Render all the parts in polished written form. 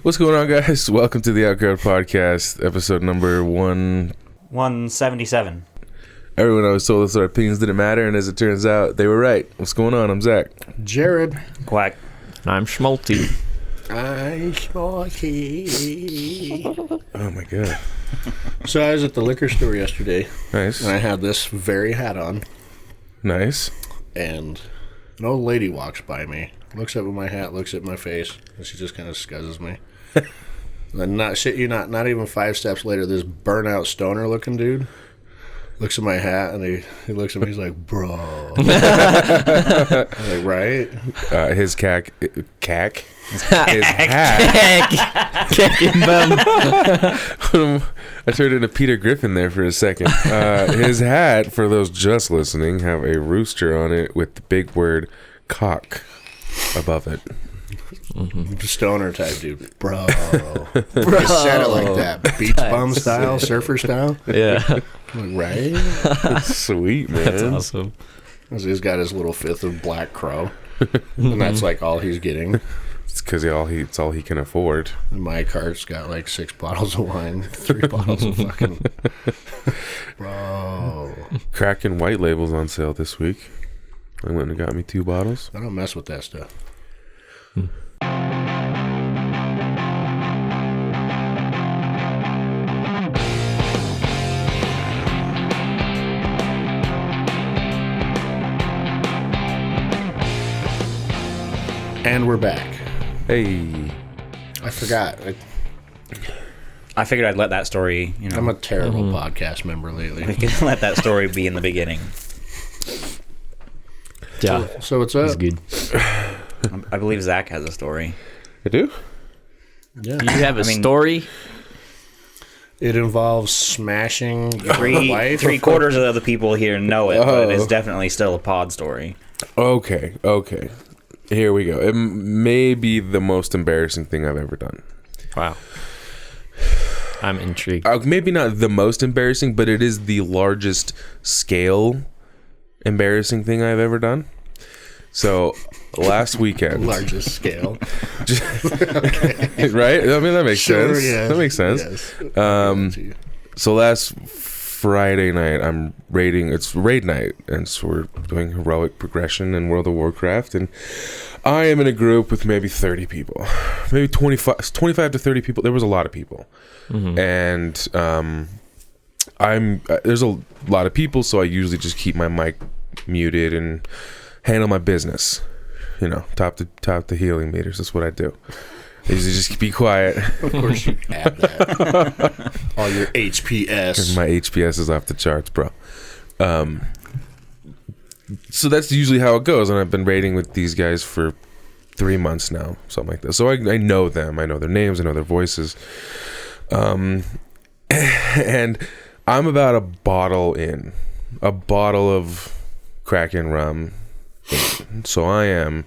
What's going on, guys? Welcome to the Outcrowd podcast, episode number 177. Everyone always told us our opinions didn't matter, and as it turns out, they were right. What's going on? I'm Zach. Jared. Quack. I'm Schmalti. I'm Schmalti. Oh my god. So I was at the liquor store yesterday. Nice. And I had this very hat on. Nice. And an old lady walks by me, looks up at my hat, looks at my face, and she just kind of scuzzes me. And not even 5 steps later, this burnout stoner looking dude looks at my hat and he looks at me, he's like, bro. I'm like, right? His cack? His hat. I turned into Peter Griffin there for a second. His hat, for those just listening, have a rooster on it with the big word cock above it. Mm-hmm. Stoner type dude. Bro. He said it like that. Beach bum style, surfer style. Yeah. I'm like, right? That's sweet, man. That's awesome. He's got his little fifth of Black Crow. And that's like all he's getting. It's because it's all he can afford. And my cart's got like 6 bottles of wine, 3 bottles of fucking... Bro. Kraken white labels on sale this week. I went and got me 2 bottles. I don't mess with that stuff. And we're back. Hey. I forgot. I figured I'd let that story, I'm a terrible podcast member lately. we can let that story be in the beginning. Yeah. So what's up? That's good. I believe Zach has a story. I do? Yeah. You have a story? It involves smashing your wife. 3/4 of the people here know it, but it's definitely still a pod story. Okay. Here we go. It may be the most embarrassing thing I've ever done. Wow. I'm intrigued. Maybe not the most embarrassing, but it is the largest scale embarrassing thing I've ever done. So, last weekend. Largest scale. Right? I mean, that makes sense. Yeah. That makes sense. Yes. So, last Friday night, it's raid night, and so we're doing heroic progression in World of Warcraft, and I am in a group with maybe 30 people, maybe 25 to 30 people. There was a lot of people, and there's a lot of people, so I usually just keep my mic muted and handle my business, top the healing meters. That's what I do. I usually just be quiet. Of course you add that. All your HPS. My HPS is off the charts, bro. So that's usually how it goes, and I've been raiding with these guys for 3 months now, something like that. So I know them. I know their names. I know their voices. And I'm about a bottle of Kraken rum in. So I am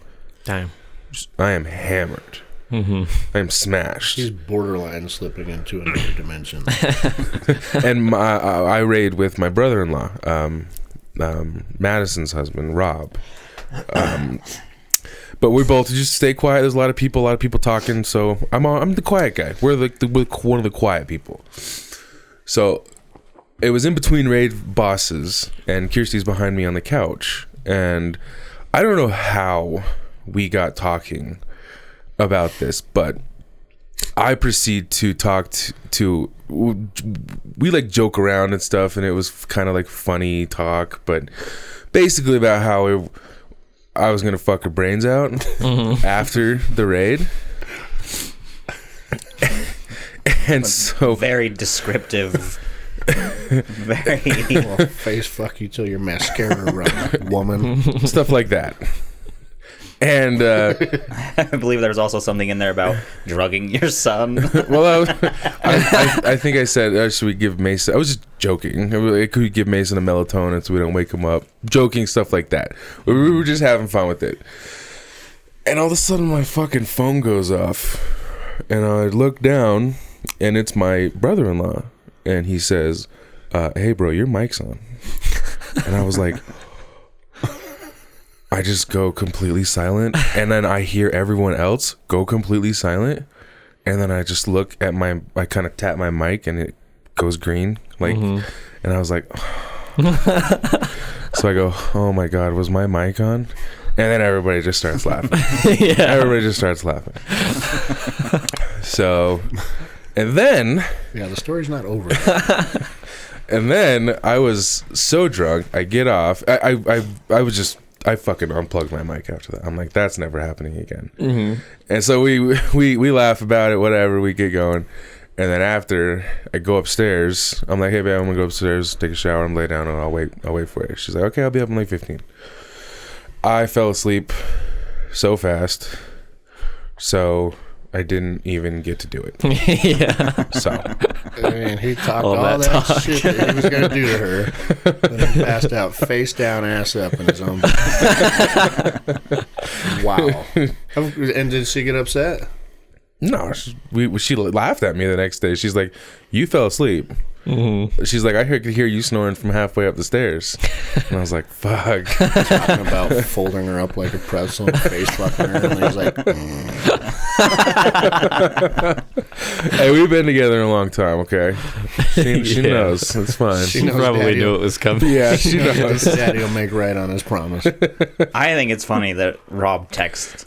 hammered. I am smashed. He's borderline slipping into another dimension. And I raid with my brother-in-law, Madison's husband, Rob. But we both just stay quiet. There's a lot of people talking. So I'm the quiet guy. We're one of the quiet people. So it was in between raid bosses, and Kirsty's behind me on the couch, and I don't know how we got talking about this, but I proceed to talk to we like joke around and stuff, and it was kind of like funny talk, but basically about how I was gonna fuck her brains out after the raid. And so very descriptive. Very well, face fuck you till your mascara run, woman. Stuff like that. And I believe there's also something in there about drugging your son. Well, I think I said, should we give Mason? I was just joking. Could we give Mason a melatonin so we don't wake him up? Joking, stuff like that. We were just having fun with it. And all of a sudden, my fucking phone goes off, and I look down, and it's my brother-in-law, and he says, "Hey, bro, your mic's on." And I was like, I just go completely silent, and then I hear everyone else go completely silent, and then I just look at I kind of tap my mic and it goes green, like, and I was like, so I go, oh my God, was my mic on? And then everybody just starts laughing. Everybody just starts laughing. So, and then... Yeah, the story's not over. And then I was so drunk, I get off. I fucking unplugged my mic after that. I'm like, that's never happening again. And so we laugh about it, whatever, we get going. And then after, I go upstairs. I'm like, hey, babe, I'm going to go upstairs, take a shower, and lay down, and I'll wait for you. She's like, okay, I'll be up in like 15. I fell asleep so fast, so I didn't even get to do it. So. I mean, he talked all that shit that he was going to do to her. And he passed out face down, ass up in his own bed. Wow. And did she get upset? No, she laughed at me the next day. She's like, you fell asleep. She's like, I could hear you snoring from halfway up the stairs. And I was like, fuck. Talking about folding her up like a pretzel and face fucking her. And he's like, Hey, we've been together a long time, okay? She knows. It's fine. She probably knew it was coming. Yeah, she knows. Daddy will make right on his promise. I think it's funny that Rob texts.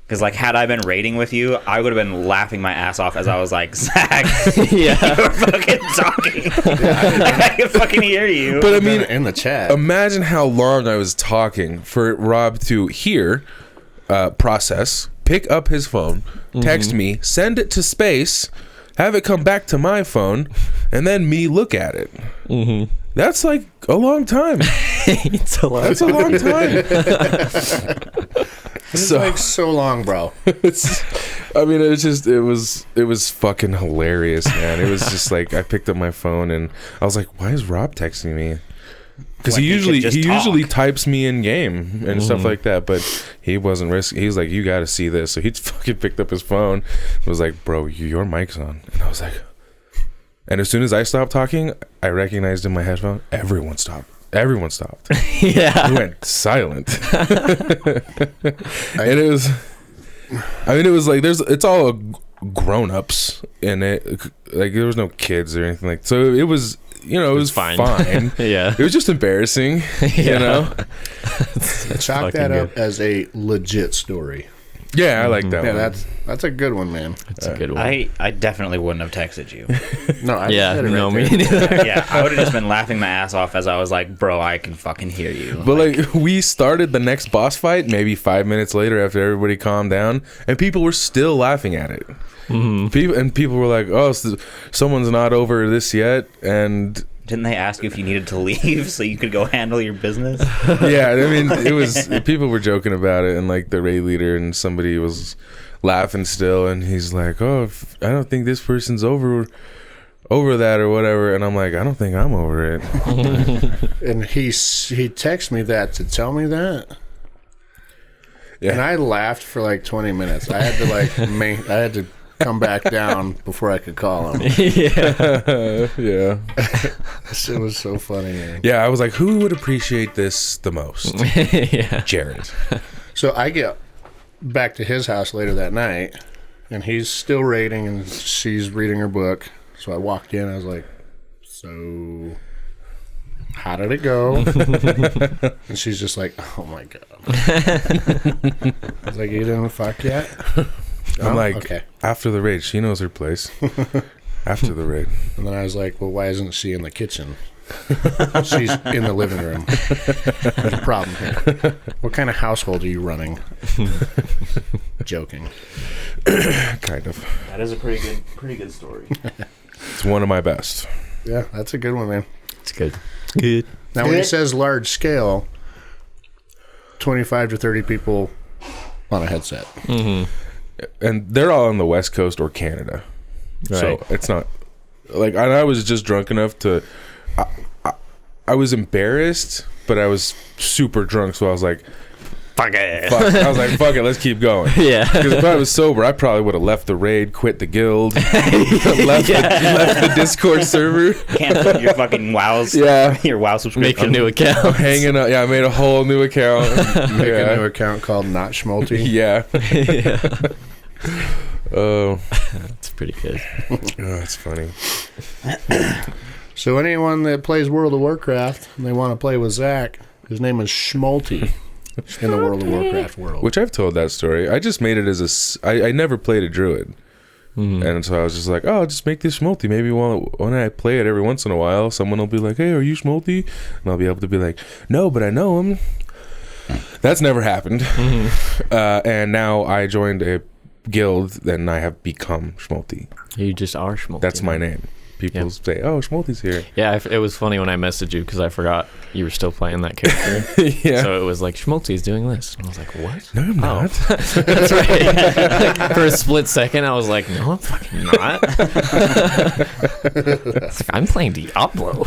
Because, like, had I been raiding with you, I would have been laughing my ass off as I was like, Zach, you're fucking talking. I can fucking hear you. But I mean, in the chat, imagine how long I was talking for Rob to hear, process, pick up his phone, text me, send it to space, have it come back to my phone, and then me look at it. That's like a long time. It's a long That's a long time. it's like so long, bro. It was fucking hilarious, man. It was just like, I picked up my phone and I was like, why is Rob texting me? Because he usually types me in game and stuff like that, but he wasn't risky. He was like, you got to see this. So he fucking picked up his phone and was like, bro, your mic's on. And I was like, and as soon as I stopped talking, I recognized in my headphone, everyone stopped. Yeah. We went silent. And it was like, it's all grown-ups in it. Like, there was no kids or anything like, so it was, it was fine. Yeah. It was just embarrassing, you know? Chalk that up as a legit story. Yeah, I like that one. That's a good one, man. It's a good one. I definitely wouldn't have texted you. No, I Yeah, said it no, right me there. neither. Yeah, I would have just been laughing my ass off as I was like, bro, I can fucking hear you. But like, we started the next boss fight maybe 5 minutes later after everybody calmed down, and people were still laughing at it. People were like, "Oh, someone's not over this yet," and Didn't they ask you if you needed to leave so you could go handle your business? yeah, I mean, it was, people were joking about it, and like the raid leader and somebody was laughing still, and he's like, "Oh, I don't think this person's over that or whatever," and I'm like, "I don't think I'm over it." And he texted me that to tell me that. Yeah. And I laughed for like 20 minutes. I had to I had to come back down before I could call him. Yeah. It was so funny, man. Yeah, I was like, who would appreciate this the most? Yeah. Jared. So I get back to his house later that night, and he's still raiding, and she's reading her book. So I walked in. I was like, "So, how did it go?" And she's just like, "Oh my god." I was like, "You didn't fuck yet?" I'm like, okay. After the raid, she knows her place. After the raid. And then I was like, "Well, why isn't she in the kitchen?" She's in the living room. There's a problem here. What kind of household are you running? Joking. Kind of. That is a pretty good story. It's one of my best. Yeah, that's a good one, man. It's good. Good. Now, when he says large scale, 25 to 30 people on a headset. Mm-hmm. And they're all on the West Coast or Canada. Right. So it's not like, I was just drunk enough to, I was embarrassed, but I was super drunk. So I was like, Fuck it. I was like, fuck it, let's keep going. Yeah. Because if I was sober, I probably would have left the raid, quit the guild, left the Discord server. Cancel your fucking WoWs. Yeah. Your WoW subscription. Make a new account. Hanging out. Yeah, I made a whole new account. Make a new account called Not Schmalti. Yeah. Yeah. Oh, That's pretty good. that's funny. So anyone that plays World of Warcraft and they want to play with Zach, his name is Schmalti in the World of Warcraft world. Which I've told that story. I just made it as I never played a druid. And so I was just like, oh, I'll just make this Schmalti. Maybe when I play it every once in a while, someone will be like, hey, are you Schmalti? And I'll be able to be like, no, but I know him. That's never happened. And now I joined a guild, and I have become Schmalti. You just are Schmalti. That's my name. People say, oh, Schmalti's here. Yeah, it was funny when I messaged you because I forgot you were still playing that character. Yeah. So it was like, Schmalti's doing this. And I was like, what? No, I'm not. That's right. Like, for a split second, I was like, no, I'm fucking not. It's like, I'm playing Diablo.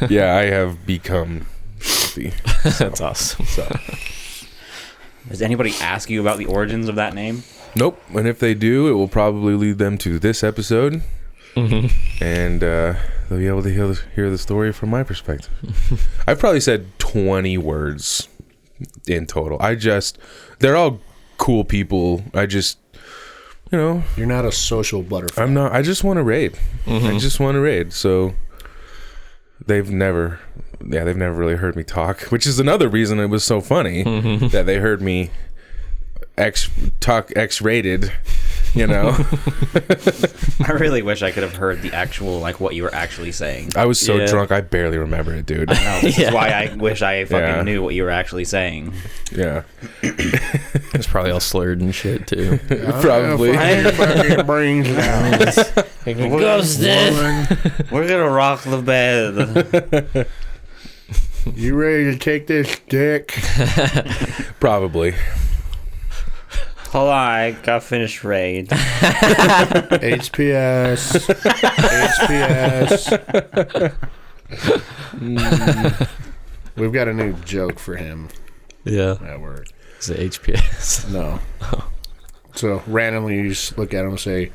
Yeah, I have become Schmalti. That's awesome. So. Does anybody ask you about the origins of that name? Nope. And if they do, it will probably lead them to this episode. And they'll be able to hear the story from my perspective. I've probably said 20 words in total. They're all cool people. I just, You're not a social butterfly. I'm not. I just want to raid. I just want to raid. So they've never really heard me talk, which is another reason it was so funny that they heard me X-rated. I really wish I could have heard the actual, like, what you were actually saying. I was so drunk I barely remember it, dude. No, this is why I wish I fucking knew what you were actually saying. Yeah. It's probably all slurred and shit, too. Probably. Fucking brains down. We're gonna rock the bed. You ready to take this dick? Probably. Hold on, I got finished raid. HPS. We've got a new joke for him Yeah. at work. Is it HPS? No. So randomly you just look at him and say,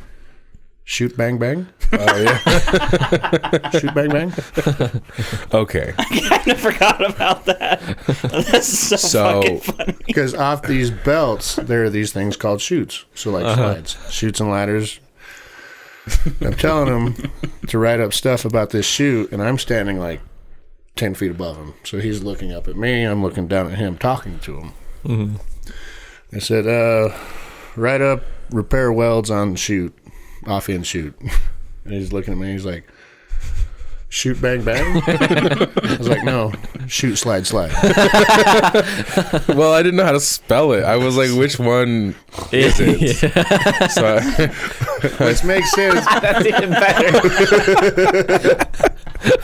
shoot bang bang. Oh, yeah. Shoot bang bang. Okay. I kind of forgot about that. That's so fucking funny. Because off these belts, there are these things called chutes. So like slides, chutes and ladders. I'm telling him to write up stuff about this chute, and I'm standing like 10 feet above him. So he's looking up at me. I'm looking down at him, talking to him. I said, write up repair welds on chute, off end chute. And he's looking at me. He's like, shoot bang bang. I was like, no, shoot slide slide. Well, I didn't know how to spell it. I was like, which one is it? So Which makes sense. That's even better.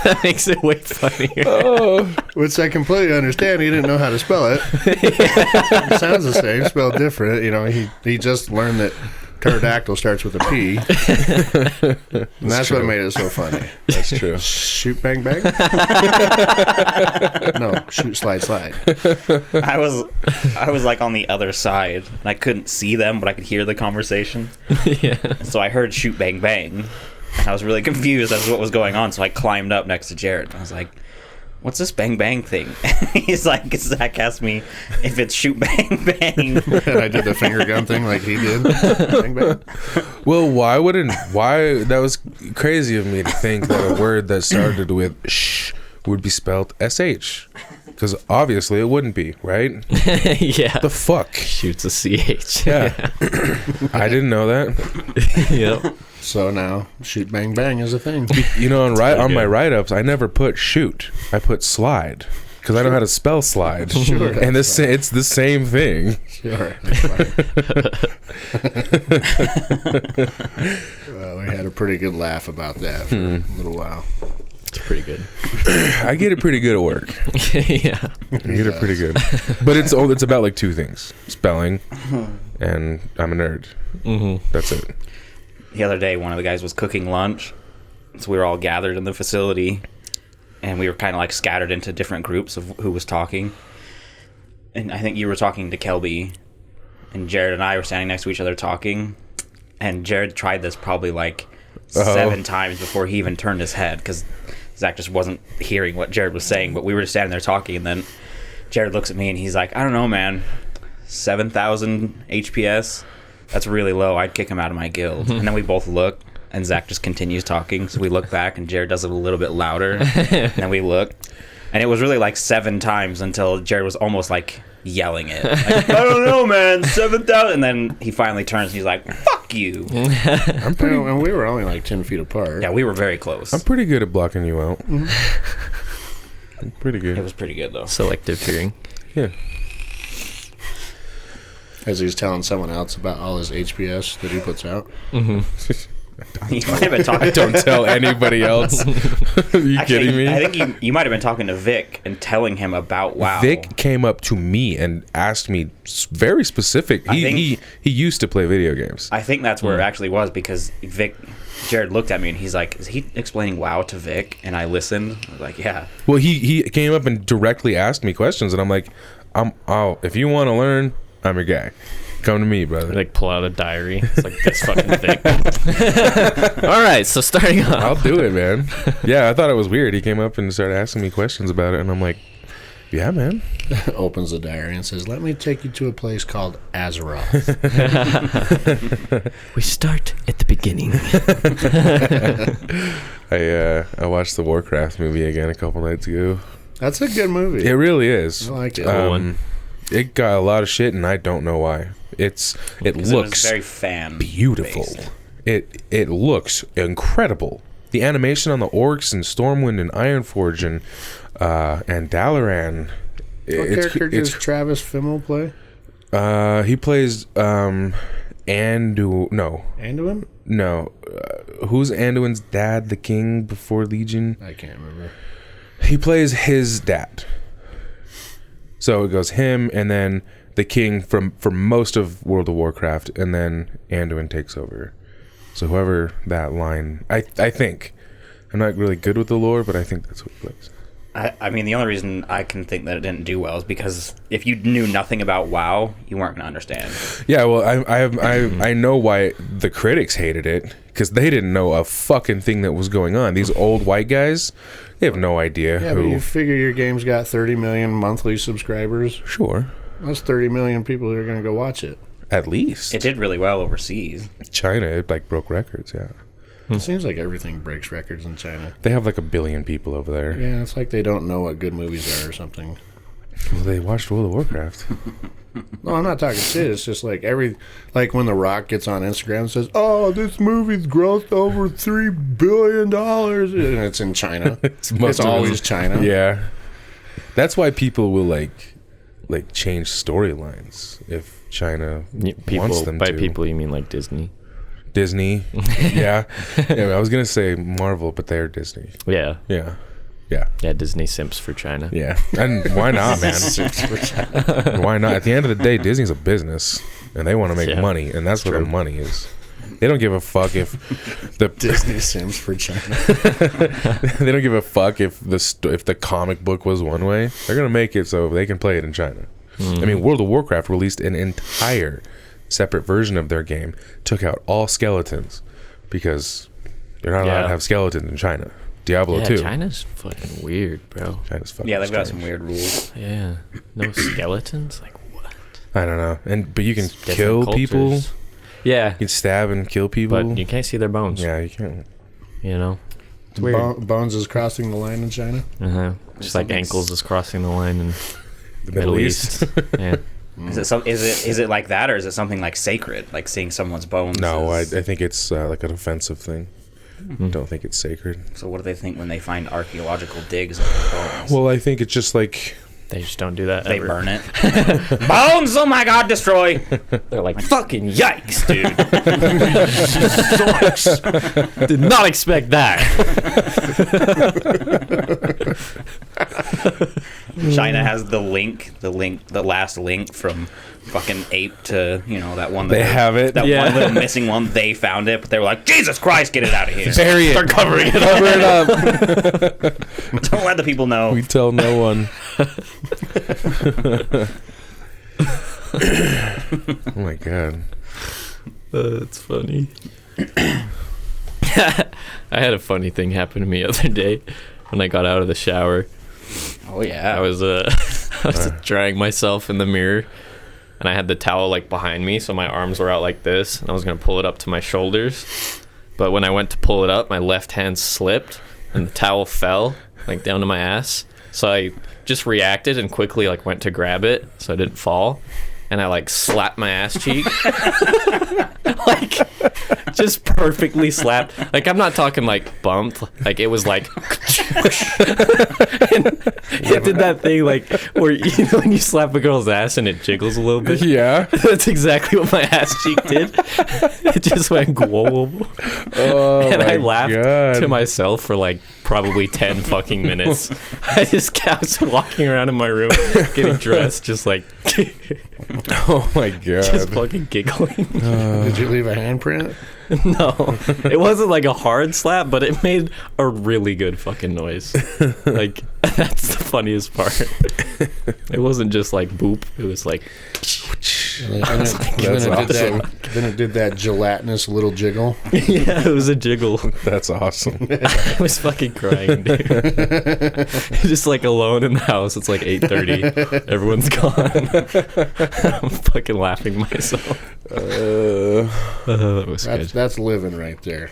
That makes it way funnier. Which I completely understand. He didn't know how to spell it. It sounds the same, spelled different. He just learned that pterodactyl starts with a P. And that's what made it so funny. that's true. Shoot bang bang? No, shoot slide slide. I was like on the other side, and I couldn't see them, but I could hear the conversation. Yeah. So I heard shoot bang bang. And I was really confused as to what was going on, so I climbed up next to Jared. And I was like, what's this bang bang thing? He's like, Zach asked me if it's shoot bang bang. And I did the finger gun thing like he did. Bang bang. Well, why that was crazy of me to think that a word that started with sh would be spelled sh. Because obviously it wouldn't be, right? Yeah. The fuck? Shoots a CH. Yeah. I didn't know that. Yep. So now, shoot bang bang is a thing. On my write-ups, I never put shoot. I put slide. Because I know how to spell slide. Sure. And it's the same thing. Sure. Well, we had a pretty good laugh about that for a little while. It's pretty good. I get it pretty good at work. Yeah. I get it pretty good. But it's about like two things. Spelling and I'm a nerd. That's it. The other day, one of the guys was cooking lunch, so we were all gathered in the facility, and we were kind of like scattered into different groups of who was talking. And I think you were talking to Kelby, and Jared and I were standing next to each other talking, and Jared tried this probably like 7 times before he even turned his head, because Zach just wasn't hearing what Jared was saying, but we were just standing there talking, and then Jared looks at me, and he's like, I don't know, man, 7,000 HPS. that's really low. I'd kick him out of my guild. And then we both look, and Zach just continues talking. So we look back, and Jared does it a little bit louder. And then we look, and it was really like 7 times until Jared was almost like yelling it. Like, I don't know, man, 7,000. And then he finally turns, and he's like, fuck you. And we were only like 10 feet apart. Yeah, we were very close. I'm pretty good at blocking you out. I'm pretty good. It was pretty good, though. Selective hearing. Yeah. As he's telling someone else about all his HPS that he puts out. You might have been talking. Don't tell anybody else. Are you kidding me? I think you might have been talking to Vic and telling him about WoW. Vic came up to me and asked me very specific. He used to play video games. I think that's where it actually was, because Jared looked at me and he's like, is he explaining WoW to Vic? And I listened. I was like, yeah. Well, he came up and directly asked me questions, and I'm like, if you want to learn, I'm your guy. Come to me, brother. Like, pull out a diary. It's like this fucking thing. All right, so starting off. I'll do it, man. Yeah, I thought it was weird. He came up and started asking me questions about it, and I'm like, yeah, man. Opens the diary and says, let me take you to a place called Azeroth. We start at the beginning. I watched the Warcraft movie again a couple nights ago. That's a good movie. It really is. I liked it. It got a lot of shit, and I don't know why. It looks it was very fan beautiful. based. It looks incredible. The animation on the orcs and Stormwind and Ironforge and Dalaran. What character does Travis Fimmel play? He plays Anduin? No. Who's Anduin's dad? The king before Legion? I can't remember. He plays his dad. So it goes him, and then the king for most of World of Warcraft, and then Anduin takes over. So whoever that line, I think, I'm not really good with the lore, but I think that's what he plays. I mean, the only reason I can think that it didn't do well is because if you knew nothing about WoW, you weren't gonna understand. Yeah, well, I know why the critics hated it, because they didn't know a fucking thing that was going on. These old white guys, they have no idea Yeah, who. but you figure your game's got 30 million monthly subscribers. Sure, That's 30 million people that are going to go watch it. at least It did really well overseas. China, it like broke records. Yeah, It seems like everything breaks records in China. they have like 1 billion people over there. Yeah, it's like they don't know what good movies are or something. Well, they watched World of Warcraft. No, I'm not talking shit. It's just like when The Rock gets on Instagram and says, "Oh, this movie's grossed over $3 billion," and it's in China. It's always China. Yeah, that's why people will like change storylines if China wants them By to. people, you mean like Disney? Disney. Yeah. I was gonna say Marvel, but they're Disney. Yeah. Yeah. Disney simps for China. Yeah. And why not, man? Why not? At the end of the day, Disney's a business, and they want to make money, and that's where the money is. They don't give a fuck if the Disney Sims for China. they don't give a fuck if the comic book was one way. They're gonna make it so they can play it in China. I mean, World of Warcraft released an entire separate version of their game, took out all skeletons because they're not allowed to have skeletons in China. Diablo 2. China's fucking weird, bro. China's fucking Yeah, they've got strange. some weird rules. Yeah. No skeletons? Like, what? I don't know. But you can Different kill cultures. people. Yeah. You can stab and kill people. But you can't see their bones. Yeah, you can't. You know? It's weird. Bones is crossing the line in China. Just like ankles is crossing the line in The Middle East. Yeah. Is it like that, or is it something like sacred, like seeing someone's bones? No, I think it's like an offensive thing. Don't think it's sacred. So what do they think when they find archaeological digs of their bones? Well, I think it's just like They just don't do that They ever. burn it. Bones! Oh my god, destroy! They're like, fucking yikes, dude. Did not expect that. China has the last link from fucking ape to, that one. They have it. That one little missing one, they found it, but they were like, Jesus Christ, get it out of here. bury it. Start covering it up. Cover it up. Don't let the people know. We tell no one. Oh my god. That's funny. I had a funny thing happen to me the other day when I got out of the shower. Oh yeah. I was drying myself in the mirror, and I had the towel like behind me, so my arms were out like this, and I was gonna pull it up to my shoulders. But when I went to pull it up, my left hand slipped, and the towel fell like down to my ass. So I just reacted and quickly like went to grab it so I didn't fall, and I like slapped my ass cheek. Like just perfectly slapped. Like I'm not talking like bumped. Like it was like and it did that thing like where you know when you slap a girl's ass and it jiggles a little bit. Yeah. That's exactly what my ass cheek did. It just went whoa. Oh, And I my laughed God. to myself for like probably 10 fucking minutes. I just kept walking around in my room getting dressed just like Oh my God. just fucking giggling. Did you leave a handprint? No, it wasn't like a hard slap, but it made a really good fucking noise. Like that's the funniest part. It wasn't just like boop. It was like Then it did that gelatinous little jiggle. yeah, it was a jiggle. That's awesome. I was fucking crying, dude. Just like alone in the house. It's like 8:30. Everyone's gone. I'm fucking laughing myself. That was good. That's living right there.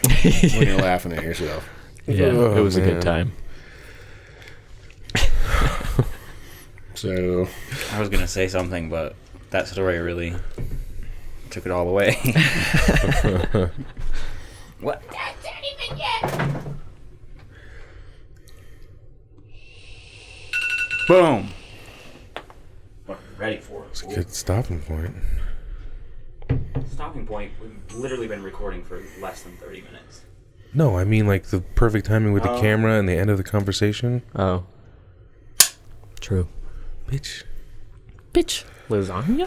When you're laughing at yourself. Yeah, Oh, it was a man. good time. So I was gonna say something, but that story really took it all away. What? Boom. What, ready for It's it. a good stopping point. Stopping point. We've literally been recording for less than 30 minutes. No, I mean like the perfect timing with the Oh. camera and the end of the conversation. Oh, true. Bitch. Bitch, lasagna.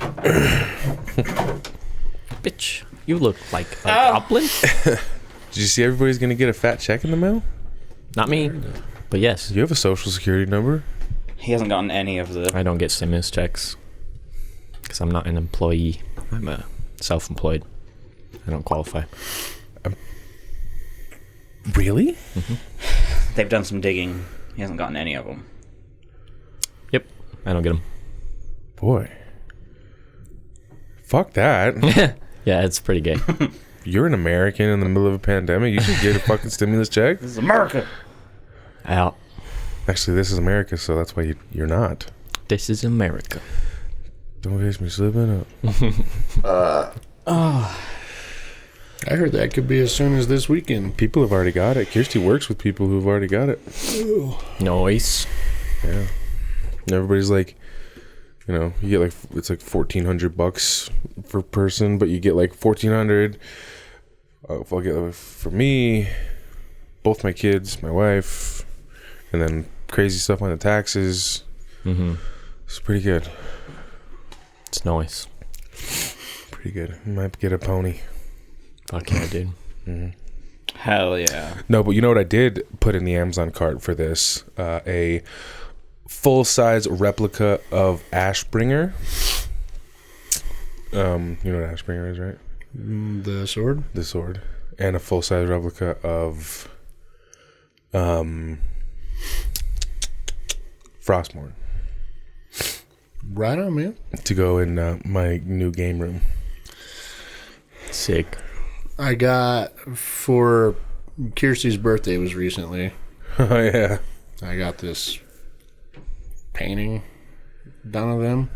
Bitch, you look like a goblin. Did you see everybody's gonna get a fat check in the mail? Not me, but yes. You have a social security number? He hasn't gotten any of the. I don't get stimulus checks because I'm not an employee. I'm a self-employed. I don't qualify. Really? They've done some digging. He hasn't gotten any of them. Yep, I don't get them. Boy. Fuck that. Yeah, it's pretty gay. You're an American in the middle of a pandemic. You should get a fucking stimulus check. This is America. Out. Actually, this is America, so that's why you're not. This is America. Don't catch me slipping up. I heard that could be as soon as this weekend. People have already got it. Kirsty works with people who've already got it. Nice. Yeah. And everybody's like, you know, you get like, it's like $1,400 per person, but you get like $1,400. If I'll get for me, both my kids, my wife, and then crazy stuff on the taxes. Mm-hmm. It's pretty good. It's nice. Pretty good. Might get a pony. Fuck yeah, dude. Hell yeah. No, but you know what I did put in the Amazon cart for this? A full-size replica of Ashbringer. You know what Ashbringer is, right? The sword? The sword. And a full-size replica of Frostmourne. Right on, man. To go in my new game room. Sick. I got for Kirsty's birthday was recently. Oh, yeah. I got this painting done of them.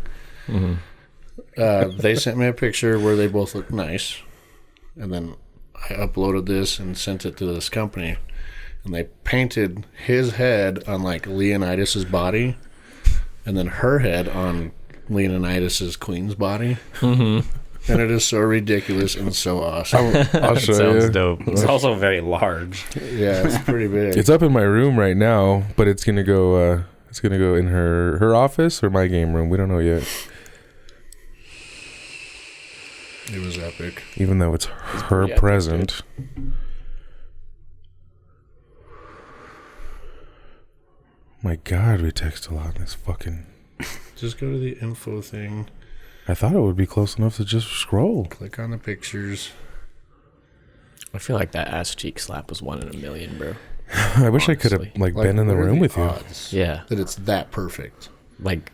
They sent me a picture where they both look nice, and then I uploaded this and sent it to this company, and they painted his head on like Leonidas's body, and then her head on Leonidas's queen's body. And it is so ridiculous and so awesome. I'll show Sounds you. dope. It's also very large. Yeah, it's pretty big. It's up in my room right now, but it's gonna go. It's gonna go in her office or my game room. We don't know yet. It was epic. Even though it's her pretty epic, present. My God, we text a lot in this fucking. Just go to the info thing, I thought it would be close enough to just scroll. click on the pictures. I feel like that ass cheek slap was 1 in a million, bro. I wish I could have Honestly. like been in the what are room with you. odds Yeah. that it's that perfect? Like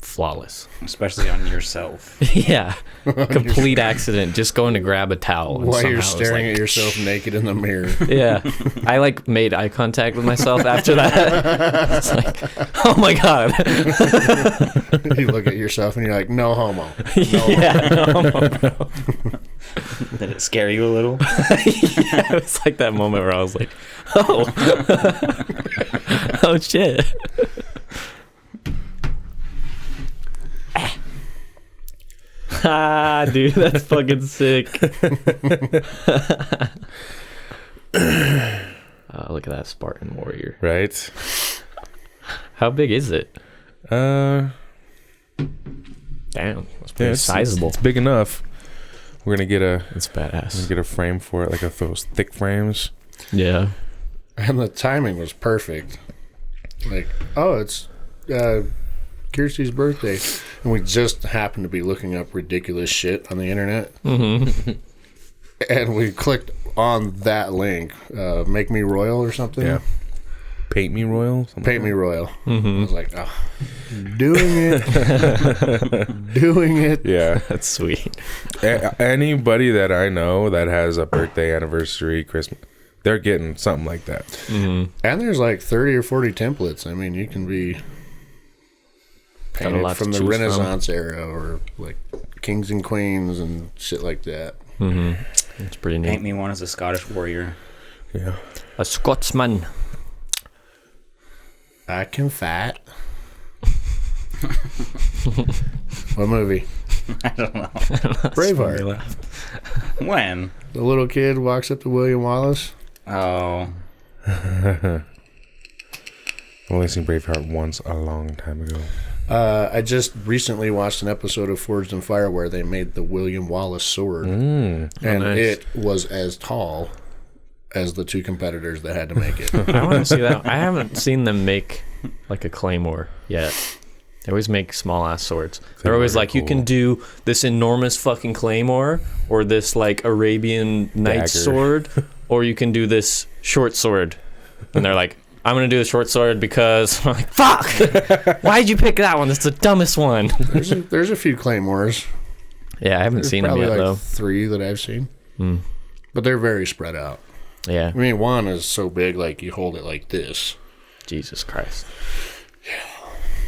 flawless. Especially on yourself. Yeah, complete accident. Just going to grab a towel. And While you're somehow it was staring like, at yourself naked in the mirror. Yeah, I like made eye contact with myself after that. It's like, oh my god. You look at yourself and you're like, no homo. Yeah, no homo, bro. Did it scare you a little? Yeah, it was like that moment where I was like, oh, oh shit. Ah, dude, that's fucking sick. Oh, look at that Spartan warrior. Right? How big is it? Uh, Damn, that's pretty yeah, sizable. It's big enough. We're gonna get a It's badass. frame for it, like those thick frames. Yeah. And the timing was perfect. Like, oh, it's Kirsty's birthday. And we just happened to be looking up ridiculous shit on the internet. Mm-hmm. And we clicked on that link, Make Me Royal or something. Yeah. Paint Me Royal? Paint Me Royal. Mm-hmm. I was like, oh, doing it. Doing it. Yeah. That's sweet. Anybody that I know that has a birthday, anniversary, Christmas, they're getting something like that. Mm-hmm. And there's like 30 or 40 templates. I mean, you can be Got a painted lot from to the choose Renaissance era or like kings and queens and shit like that. Mm-hmm. It's pretty neat. Paint me one as a Scottish warrior. Yeah. A Scotsman. I can fight. What movie? I don't know. Braveheart. When? The little kid walks up to William Wallace. Oh. I've only seen Braveheart once a long time ago. I just recently watched an episode of Forged in Fire where they made the William Wallace sword. And nice. it was as tall as the two competitors that had to make it. I want to see that. I haven't seen them make like a claymore yet. They always make small ass swords. They're always like, you can do this enormous fucking claymore, or this like Arabian Night Dagger. sword, or you can do this short sword. And they're like, I'm gonna do the short sword because I'm like, fuck! Why'd you pick that one? That's the dumbest one. There's a few claymores. Yeah, I haven't There's seen them probably yet like though. 3 that I've seen. Mm. But they're very spread out. Yeah. I mean, one is so big, like you hold it like this. Jesus Christ.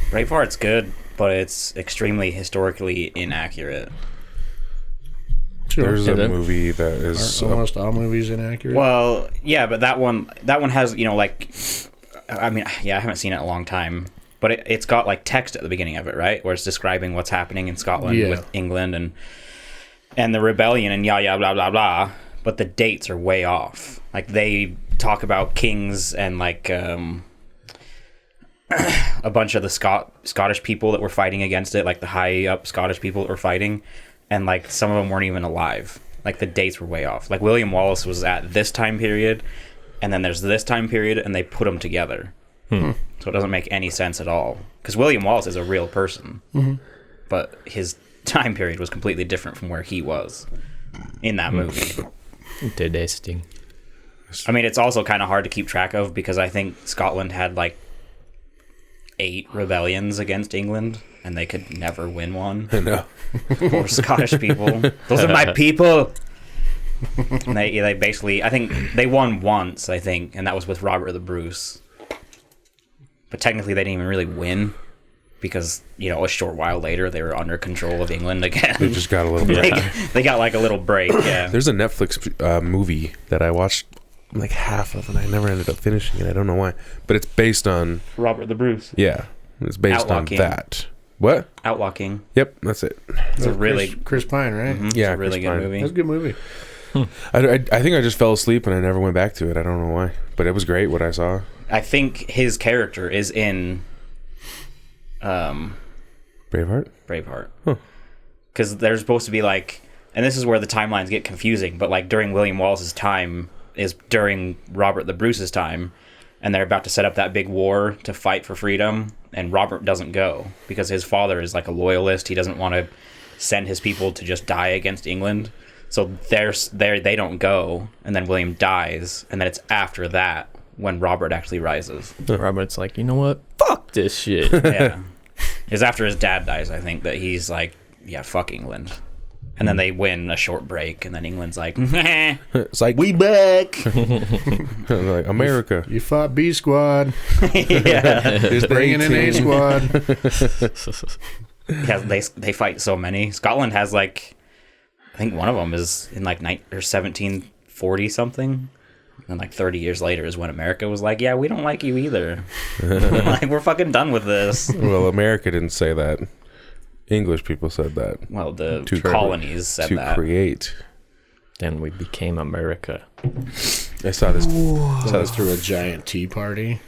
Braveheart's good, but it's extremely historically inaccurate. Sure. There's Is a it? movie that is Almost all movies inaccurate. Well, yeah, but that one has, like, I mean, yeah, I haven't seen it in a long time, but it's got like text at the beginning of it, right, where it's describing what's happening in Scotland with England and the rebellion and blah blah blah. But the dates are way off. Like they talk about kings and like a bunch of the Scottish people that were fighting against it, like the high up Scottish people that were fighting, and like some of them weren't even alive. Like the dates were way off. Like William Wallace was at this time period, and then there's this time period, and they put them together. So it doesn't make any sense at all. Because William Wallace is a real person, but his time period was completely different from where he was in that movie. Interesting. I mean, it's also kind of hard to keep track of because I think Scotland had like 8 rebellions against England, and they could never win one. no. Poor Scottish people. Those are my people. And they basically, I think they won once, I think, and that was with Robert the Bruce. But technically, they didn't even really win because, a short while later, they were under control of England again. They just got a little bit. They got like a little break, yeah. There's a Netflix movie that I watched like half of, and I never ended up finishing it. I don't know why, but it's based on Robert the Bruce. yeah, it's based Outlaw on King. that. What? Outlaw King. Yep, that's it. It's a really, Chris Pine, right? Yeah, it's a really Chris good Pine. movie. That's a good movie. I think I just fell asleep and I never went back to it. I don't know why, but it was great what I saw. I think his character is in Braveheart. Braveheart. Because there's supposed to be like, and this is where the timelines get confusing, but like during William Wallace's time is during Robert the Bruce's time, and they're about to set up that big war to fight for freedom, and Robert doesn't go because his father is like a loyalist. He doesn't want to send his people to just die against England. So they don't go, and then William dies, and then it's after that when Robert actually rises. Robert's like, you know what? Fuck this shit. Yeah. It's after his dad dies, I think, that he's like, yeah, fuck England. And then they win a short break, and then England's like, meh. It's like, We back. like America. You fought B squad. Yeah. Here's the Bringing in A 18. squad. Yeah, they fight so many. Scotland has like, I think one of them is in like 1740 something. And like 30 years later is when America was like, yeah, we don't like you either. Like, we're fucking done with this. Well, America didn't say that. English people said that. Well, the To colonies said to that. create. Then we became America. I saw this. So it's through a giant tea party.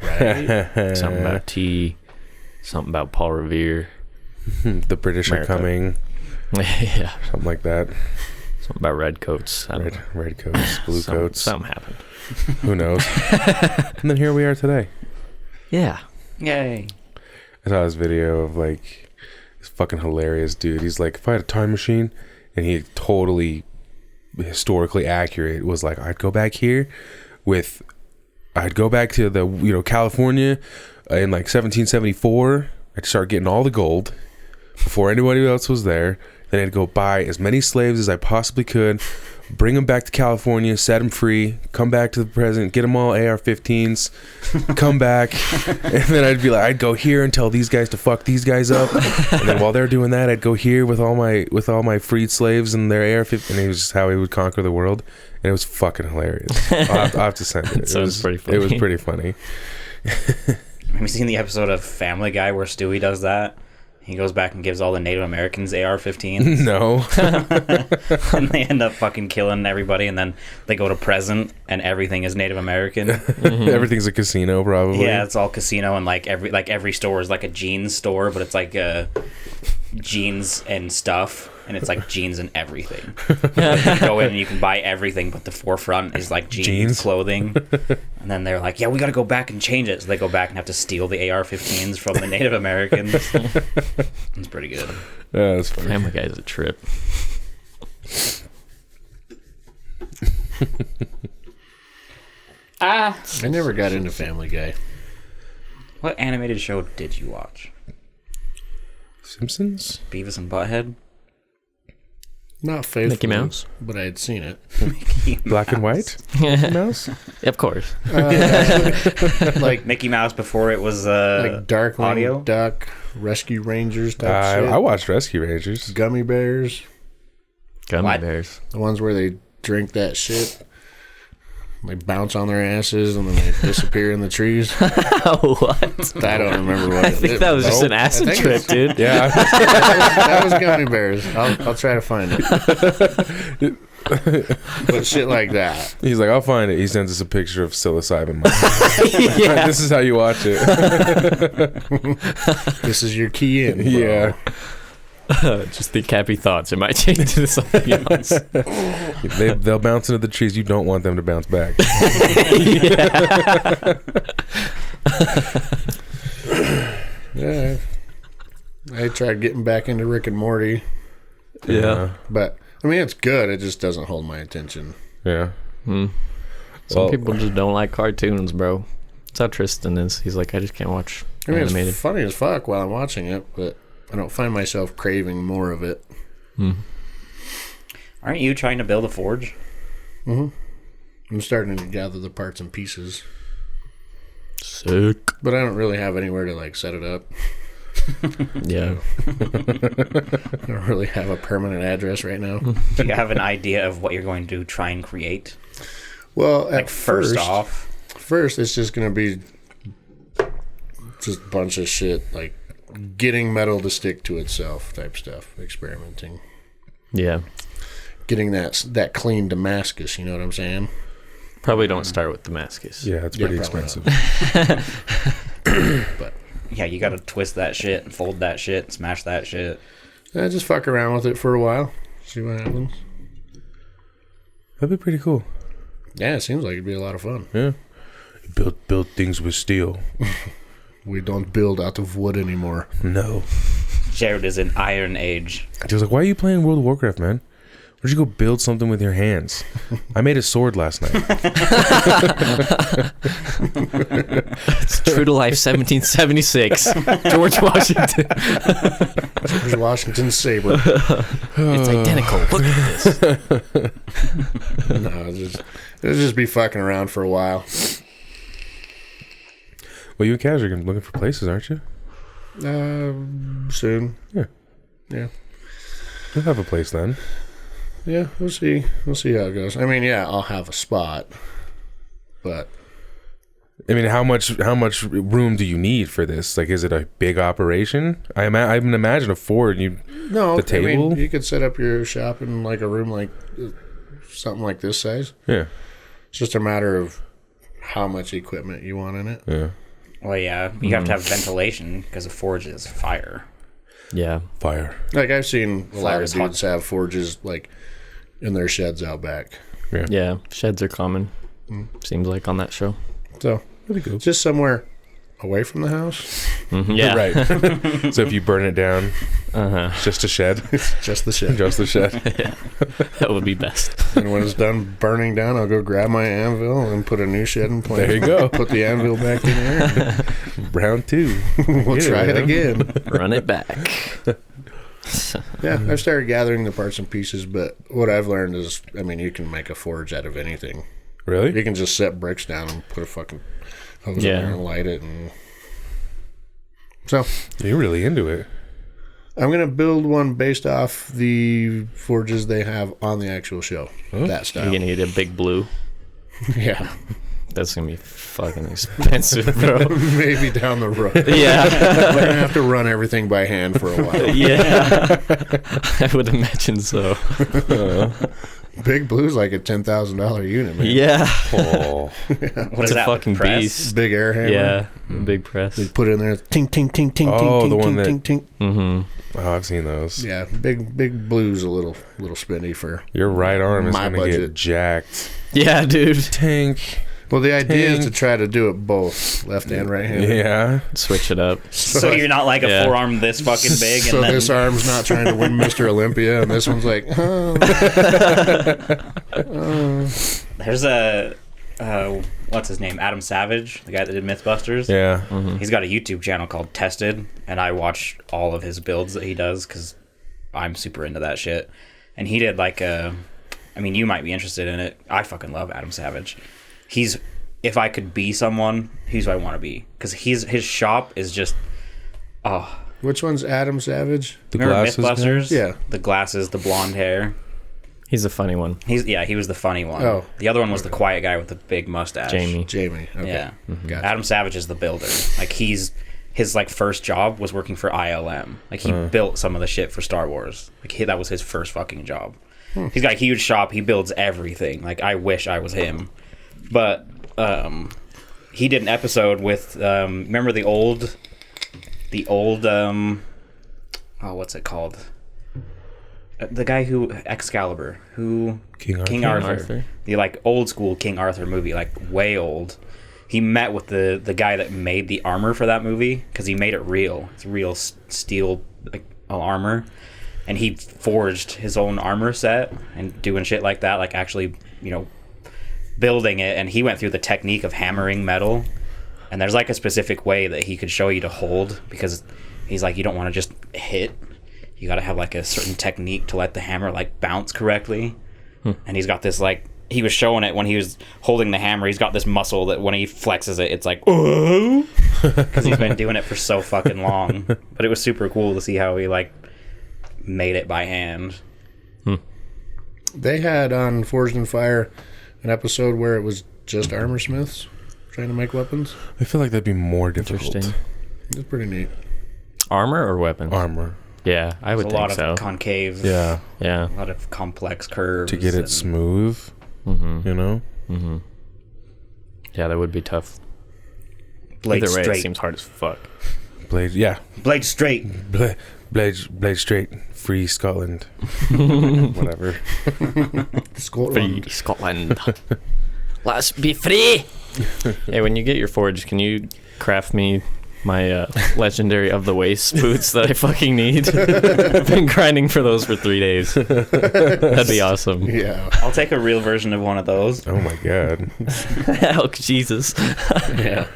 Something about tea. Something about Paul Revere. The British America. are coming. Yeah. Something like that. Something about red coats. I don't know. Red coats, blue coats. Something happened. Who knows? And then here we are today. Yeah. Yay. I saw this video of like this fucking hilarious dude. He's like, if I had a time machine, and he totally historically accurate was like, I'd go back to the California in like 1774. I'd start getting all the gold before anybody else was there. Then I'd go buy as many slaves as I possibly could, bring them back to California, set them free, come back to the present, get them all AR-15s, come back, and then I'd go here and tell these guys to fuck these guys up, and then while they're doing that, I'd go here with all my freed slaves and their AR-15, and it was just how he would conquer the world, and it was fucking hilarious. I'll have to send it. It sounds pretty funny. It was pretty funny. Have you seen the episode of Family Guy where Stewie does that? He goes back and gives all the Native Americans AR-15s. No. And they end up fucking killing everybody, and then they go to present and everything is Native American. Everything's a casino, probably. Yeah, it's all casino, and like every store is like a jeans store, but it's like jeans and stuff, and it's like jeans and everything. Like, you go in and you can buy everything, but the forefront is like jeans. Clothing. And then they're like, yeah, we got to go back and change it. So they go back and have to steal the AR-15s from the Native Americans. It's pretty good. Yeah, that's funny. Family Guy's a trip. I never got into Family Guy. What animated show did you watch? Simpsons? Beavis and Butthead? Not faithfully, Mickey Mouse? but I had seen it. Black and white? Mouse? Of course. Like Mickey Mouse before it was like Darkwing audio? Duck, Rescue Rangers type shit. I watched Rescue Rangers. Gummy bears, Gummy What? bears. the ones where they drink that shit. They bounce on their asses and then they disappear in the trees. What? I don't remember what I think that was just an acid I think trip, dude. Yeah. that was gummy bears. I'll try to find it. But shit like that. He's like, I'll find it. He sends us a picture of psilocybin. Yeah. This is how you watch it. This is your key in. Bro. Yeah. Just think happy thoughts. It might change into something else. They'll bounce into the trees. You don't want them to bounce back. Yeah. I tried getting back into Rick and Morty, Yeah. but I mean it's good. It just doesn't hold my attention. Yeah. Some Well- people just don't like cartoons, bro. That's how Tristan is. He's like, I just can't watch I mean animated. it's funny as fuck while I'm watching it, but I don't find myself craving more of it. Aren't you trying to build a forge? I'm starting to gather the parts and pieces, Sick. but I don't really have anywhere to like set it up. Yeah. I don't really have a permanent address right now. Do you have an idea of what you're going to try and create? Well, Like, at first off, it's just gonna be just a bunch of shit like getting metal to stick to itself type stuff, experimenting, Yeah. getting that clean Damascus. You know what I'm saying? Probably don't start with Damascus. Yeah, it's Yeah, pretty probably expensive. But yeah, you got to twist that shit and fold that shit and smash that shit. I just fuck around with it for a while, see what happens. That'd be pretty cool. Yeah, it seems like it'd be a lot of fun. Yeah. Build things with steel. We don't build out of wood anymore. No. Jared is in Iron Age. He was like, why are you playing World of Warcraft, man? Where'd you go build something with your hands? I made a sword last night. It's true to life, 1776. George Washington. George Washington's saber. It's identical. Look at this. No, it'll just be fucking around for a while. Well, you and Kaz are looking for places, aren't you? Soon. Yeah. Yeah. You'll have a place then. Yeah, we'll see. We'll see how it goes. I mean, yeah, I'll have a spot, but I mean, how much room do you need for this? Like, is it a big operation? I imagine a Ford. The table. I mean, you could set up your shop in like a room like something like this size. Yeah. It's just a matter of how much equipment you want in it. Yeah. Well, yeah, you have to have ventilation because a forge is fire. Yeah. Fire. Like I've seen a lot Fire of is dudes have forges like in their sheds out back. Yeah. Sheds are common. Seems like on that show. So Really good. just somewhere away from the house. Yeah. Right. So if you burn it down, it's just a shed. Just the shed. Just the shed. That would be best. And when it's done burning down, I'll go grab my anvil and put a new shed in place. There you go. Put the anvil back in there. Round 2. We'll try it again. Run it back. Yeah, I've started gathering the parts and pieces, but what I've learned is, I mean, you can make a forge out of anything. Really? You can just set bricks down and put a fucking hose in there and light it. And so You're really into it. I'm going to build one based off the forges they have on the actual show. Oh. That style. You're going to get a big blue. Yeah. That's going to be fucking expensive, bro. Maybe down the road. Yeah. We're going to have to run everything by hand for a while. Yeah. I would imagine so. Big Blue's like a $10,000 unit, man. Yeah. Oh. What is It's a that? fucking press? beast. Big air hammer. Yeah. Big press. You put it in there, ting, ting, ting, ting, Oh, ting, the ting, one ting, that- ting, ting. Mm-hmm. Oh, I've seen those. Yeah, Big Blue's a little spendy for. Your right arm is My going to get budget. jacked. Yeah, dude. Tank. Well, the idea is Ting. to try to do it both, left and right handed. Yeah. Switch it up. So you're not like a Yeah. forearm this fucking big, So and then this arm's not trying to win Mr. Olympia, and this one's like, oh. there's a what's his name? Adam Savage, the guy that did MythBusters. Yeah. He's got a YouTube channel called Tested, and I watch all of his builds that he does because I'm super into that shit. And he did like a, I mean, you might be interested in it. I fucking love Adam Savage. If I could be someone, he's who I want to be, because his shop is just, oh. Which one's Adam Savage? The Remember glasses. MythBusters? Yeah. The glasses, the blonde hair. He's a funny one. He was the funny one. Oh. The other one was the quiet guy with the big mustache. Jamie. Jamie. Okay. Yeah. Gotcha. Adam Savage is the builder. Like his like first job was working for ILM. Like he built some of the shit for Star Wars. Like that was his first fucking job. He's got a huge shop. He builds everything. Like I wish I was him. But he did an episode with remember the old what's it called? The guy who Excalibur, who King Arthur. The like old school King Arthur movie, like way old. He met with the guy that made the armor for that movie because he made it real. It's real steel like armor, and he forged his own armor set and doing shit like that, like actually, building it. And he went through the technique of hammering metal, and there's like a specific way that he could show you to hold, because he's like, you don't want to just hit. You got to have like a certain technique to let the hammer like bounce correctly. And he's got this like, he was showing it when he was holding the hammer. He's got this muscle that when he flexes it, it's like, oh, because he's been doing it for so fucking long. But it was super cool to see how he like made it by hand. They had on Forged in Fire an episode where it was just armor smiths trying to make weapons. I feel like that'd be more difficult. Interesting. It's pretty neat. Armor or weapons? Armor. Yeah, I would A think lot so. of concave, Yeah. Yeah. a lot of complex curves To get it and- smooth. You know? Yeah, that would be tough. blade Either way, it straight, seems hard as fuck. Blade. Yeah. blade straight. Blade straight. Free Scotland. Whatever. Scotland. Free Scotland. Let's be free. Hey, when you get your forge, can you craft me my legendary of the waist boots that I fucking need. I've been grinding for those for 3 days. That'd be awesome. Yeah. I'll take a real version of one of those. Oh my god. Oh, Jesus. Yeah.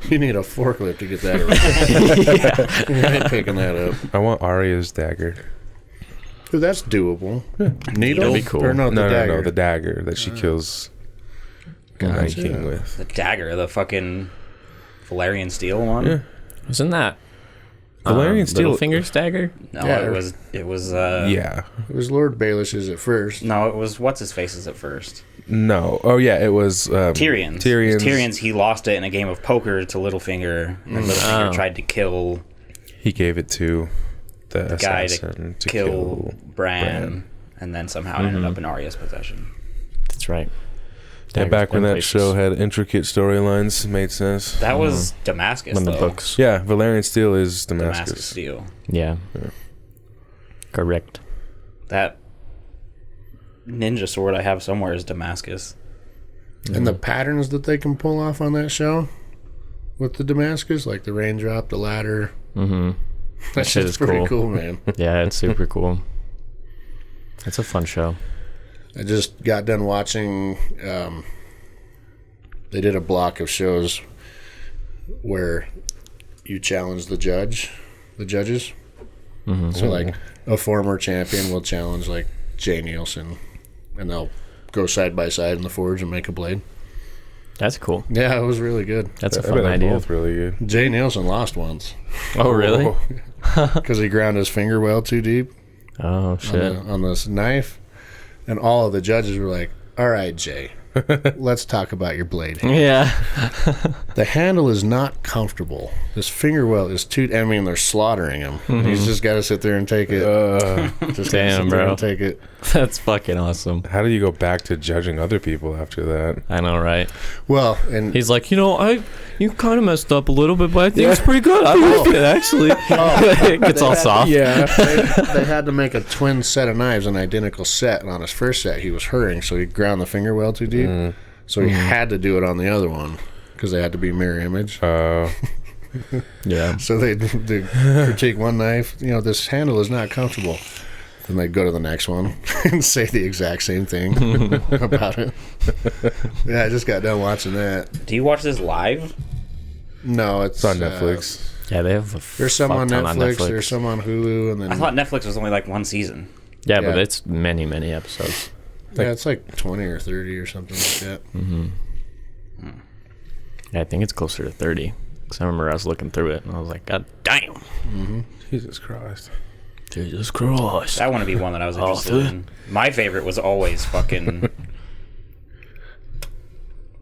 You need a forklift to get that around. Yeah. I ain't picking that up. I want Arya's dagger. Dude, that's doable. Needle? That'd be cool. Or no, the dagger. No, the dagger that she kills the Night Gotcha. King with. The dagger, the fucking Valerian steel one. Yeah. Wasn't that Valerian steel. Littlefinger's dagger? No, Yeah. it was. Yeah. It was Lord Baelish's at first. No, it was what's his face's at first. No. Oh yeah, it was Tyrion's. Tyrion's. Tyrion's. He lost it in a game of poker to Littlefinger, and Littlefinger Oh. tried to kill He gave it to the guy assassin to kill Bran, and then somehow it ended up in Arya's possession. That's right. Yeah, Daggers back when been that places. show had intricate storylines, made sense. That was Damascus, When the though. books. Yeah, Valerian steel is Damascus Damascus. steel. Yeah. Correct. That ninja sword I have somewhere is Damascus. And the patterns that they can pull off on that show with the Damascus, like the raindrop, the ladder. Mm-hmm. That shit shit's is pretty cool. cool, man. Yeah, it's super cool. It's a fun show. I just got done watching. They did a block of shows where you challenge the judges. So, like, a former champion will challenge, like, Jay Nielsen, and they'll go side by side in the forge and make a blade. That's cool. Yeah, it was really good. That's a I bet fun they're idea. both really good. Jay Nielsen lost once Oh, really? because he ground his finger well too deep Oh, shit. on this knife, and all of the judges were like, "All right, Jay, let's talk about your blade. Yeah. The handle is not comfortable. This finger well is too. I mean, they're slaughtering him. He's just got to sit there and take it. Just gotta Damn, sit there bro. and take it. That's fucking awesome. How do you go back to judging other people after that? I know, right? Well, and He's like, you kind of messed up a little bit, but I think it's pretty good. I like it, actually. It gets all soft. Yeah. they had to make a twin set of knives, an identical set. And on his first set, he was hurting, so he ground the finger well too deep. So he had to do it on the other one because they had to be mirror image. Yeah. So they critique one knife. This handle is not comfortable. Then they'd go to the next one and say the exact same thing about it. Yeah, I just got done watching that. Do you watch this live? No, it's It's on Netflix. Yeah, they have There's some fuck on ton Netflix, there's some on Hulu, and then I thought Netflix was only like one season. Yeah, but Yeah. it's many, many episodes. yeah, it's like 20 or 30 or something like that. Yeah, I think it's closer to 30. Because I remember I was looking through it, and I was like, God damn. Jesus Christ. Jesus Christ. That wouldn't be one that I was interested in. My favorite was always fucking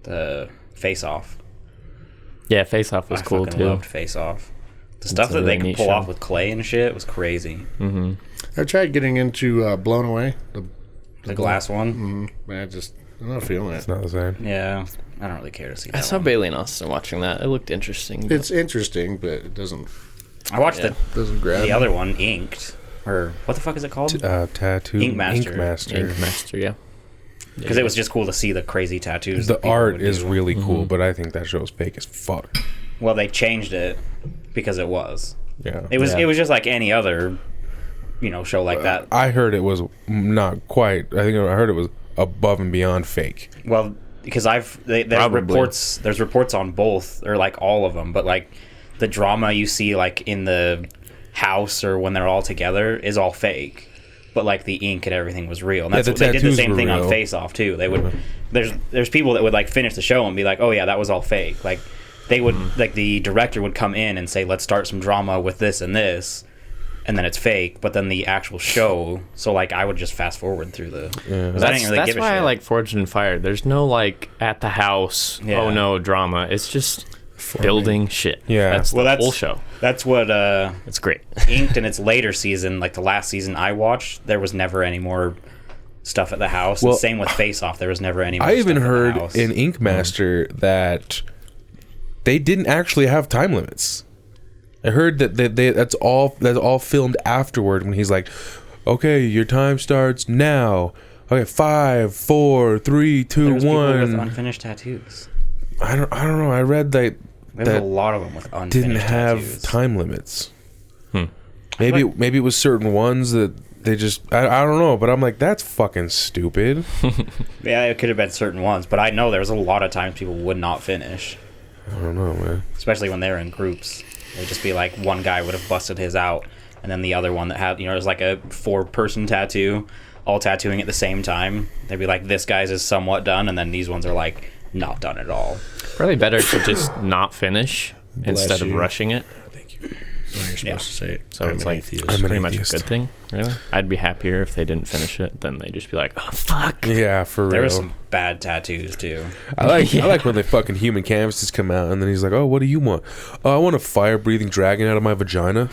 the Face Off. Yeah, Face Off was I cool, fucking too. loved Face Off. The stuff a that they really could neat pull show. off with clay and shit was crazy. I tried getting into Blown Away, The glass one. but I'm not feeling it. It's not the same. Yeah, I don't really care to see I that saw one. Bailey and Austin watching that. It looked interesting. It's interesting, but it doesn't I watched grab the me. other one, Inked, or what the fuck is it called? Tattoo. Ink Master. Ink Master, yeah. Because it was just cool to see the crazy tattoos. The that people art would is do. really cool, but I think that show's fake as fuck. Well, they changed it because it was. Yeah. It was. Yeah. It was just like any other, show like that. I heard it was not quite. I think I heard it was above and beyond fake. Well, because there's Probably. reports. There's reports on both, or like all of them. But like the drama you see, like in the house or when they're all together, is all fake. But like the ink and everything was real. And that's the what they did the tattoos same were thing on real. Face Off too. They would. There's people that would like finish the show and be like, oh yeah, that was all fake. Like they would like the director would come in and say, let's start some drama with this and this. And then it's fake, but then the actual show. So like, I would just fast forward through the. 'cause I didn't really That's give a why I shit. like Forged and Fired. There's no like at the house, Yeah. oh no drama. It's just building shit. Yeah. That's Well, the that's- whole show. That's what It's great. Inked in its later season, like the last season I watched. There was never any more stuff at the house. Well, and same with Face Off. There was never any. More I even stuff at the heard house. in Ink Master that they didn't actually have time limits. I heard that that's all filmed afterward when he's like, okay, your time starts now. Okay, 5, 4, 3, 2, There's people with 1. unfinished tattoos. I don't know. I read that There's that a lot of them with unfinished didn't have tattoos. time limits. Hmm. Maybe it was certain ones that they just I don't know, but I'm like, that's fucking stupid. Yeah, it could have been certain ones, but I know there was a lot of times people would not finish, I don't know, man. especially when they were in groups. It'd just be like one guy would have busted his out, and then the other one that had, there's like a 4-person tattoo, all tattooing at the same time. They'd be like, this guy's is somewhat done, and then these ones are like not done at all. Probably better to just not finish instead of you. rushing it. Thank you. You're supposed to say it. So I'm it's an like atheist. I'm an pretty much a atheist. good thing, really. I'd be happier if they didn't finish it. Then they just be like, oh fuck. Yeah, for There real. were some bad tattoos too. I like when the fucking human canvases come out, and then he's like, "Oh, what do you want? Oh, I want a fire-breathing dragon out of my vagina."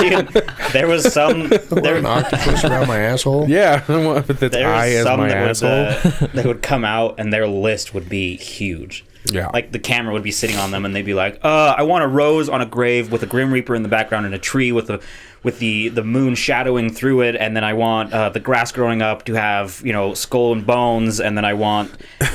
Dude, there was some. There an octopus around my asshole. Yeah, I want that's There I was as some my that asshole. would, that would come out, and their list would be huge. Yeah, Like the camera would be sitting on them, and they'd be like, "I want a rose on a grave with a Grim Reaper in the background and a tree with the moon shadowing through it, and then I want the grass growing up to have skull and bones, and then I want."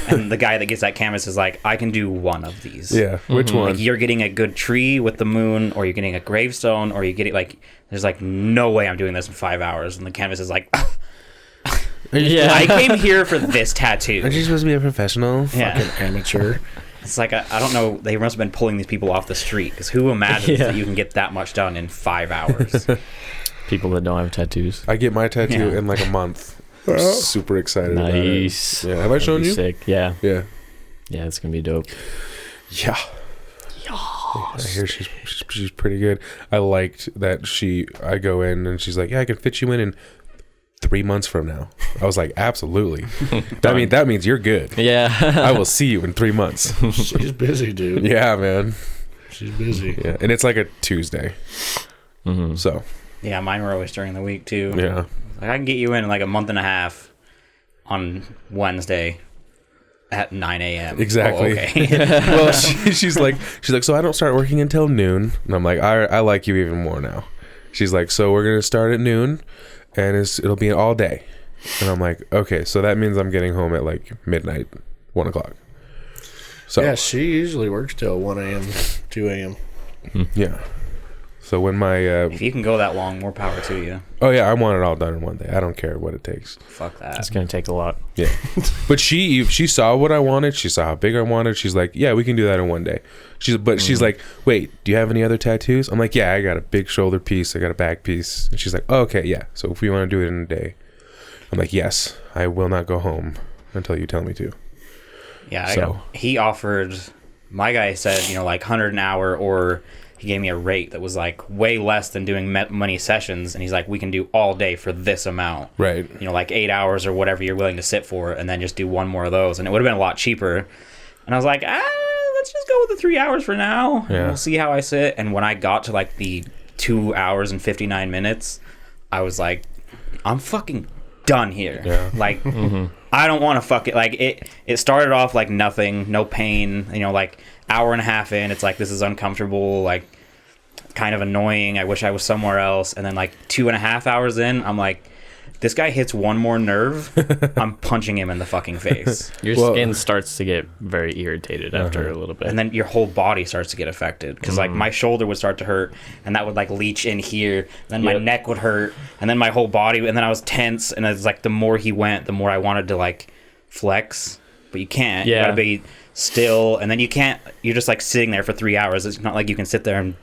And the guy that gets that canvas is like, "I can do one of these." yeah. Which one? Like you're getting a good tree with the moon, or you're getting a gravestone, or you're getting like, there's like no way I'm doing this in 5 hours, and the canvas is like, Yeah. I came here for this tattoo. Aren't you supposed to be a professional? Yeah. Fucking amateur. It's like, I don't know, they must have been pulling these people off the street, because who imagines that you can get that much done in 5 hours? People that don't have tattoos. I get my tattoo Yeah. in like a month. I'm super excited about it. Nice. Yeah, have I shown That'd be you? Sick. Yeah. Yeah. Yeah, it's gonna be dope. Yeah. I hear she's pretty good. I liked that I go in and she's like, "Yeah, I can fit you in 3 months from now." I was like, "Absolutely." that means you're good. Yeah. I will see you in 3 months. She's busy, dude. Yeah, man. She's busy. Yeah, and it's like a Tuesday. Mhm. So, Yeah, mine were always during the week, too. yeah. Like, I can get you in like a month and a half on Wednesday at 9 a.m. Exactly. Oh, okay. Well, she's like, "So I don't start working until noon." And I'm like, I like you even more now. She's like, "So we're going to start at noon and it'll be all day." And I'm like, "Okay, so that means I'm getting home at like midnight, 1 o'clock." So, Yeah, she usually works till 1 a.m., 2 a.m. yeah. So when my, If you can go that long, more power to you. oh yeah, I want it all done in one day. I don't care what it takes. Fuck that. It's gonna take a lot. Yeah. But she saw what I wanted. She saw how big I wanted. She's like, "Yeah, we can do that in one day." She's like, "Wait, do you have any other tattoos?" I'm like, "Yeah, I got a big shoulder piece. I got a back piece." And she's like, "Oh, okay, yeah. So if we want to do it in a day." I'm like, "Yes, I will not go home until you tell me to." Yeah, So- he offered, my guy said, like 100 an hour, or he gave me a rate that was like way less than doing money sessions, and he's like, we can do all day for this amount. Right. Like 8 hours or whatever you're willing to sit for, and then just do one more of those, and it would have been a lot cheaper. And I was like, let's just go with the 3 hours for now. Yeah. We'll see how I sit. And when I got to like the 2 hours and 59 minutes, I was like, I'm fucking done here. Yeah. Like, I don't want to fuck it. Like, it started off like nothing, no pain, like hour and a half in, it's like, this is uncomfortable, like kind of annoying. I wish I was somewhere else. And then like 2.5 hours in, I'm like, this guy hits one more nerve, I'm punching him in the fucking face. Your skin starts to get very irritated after a little bit. And then your whole body starts to get affected, because like my shoulder would start to hurt, and that would like leach in here, then my neck would hurt, and then my whole body, and then I was tense, and it's like the more he went, the more I wanted to like flex, but you can't. You Yeah. gotta be still, and then you're just like sitting there for 3 hours. It's not like you can sit there and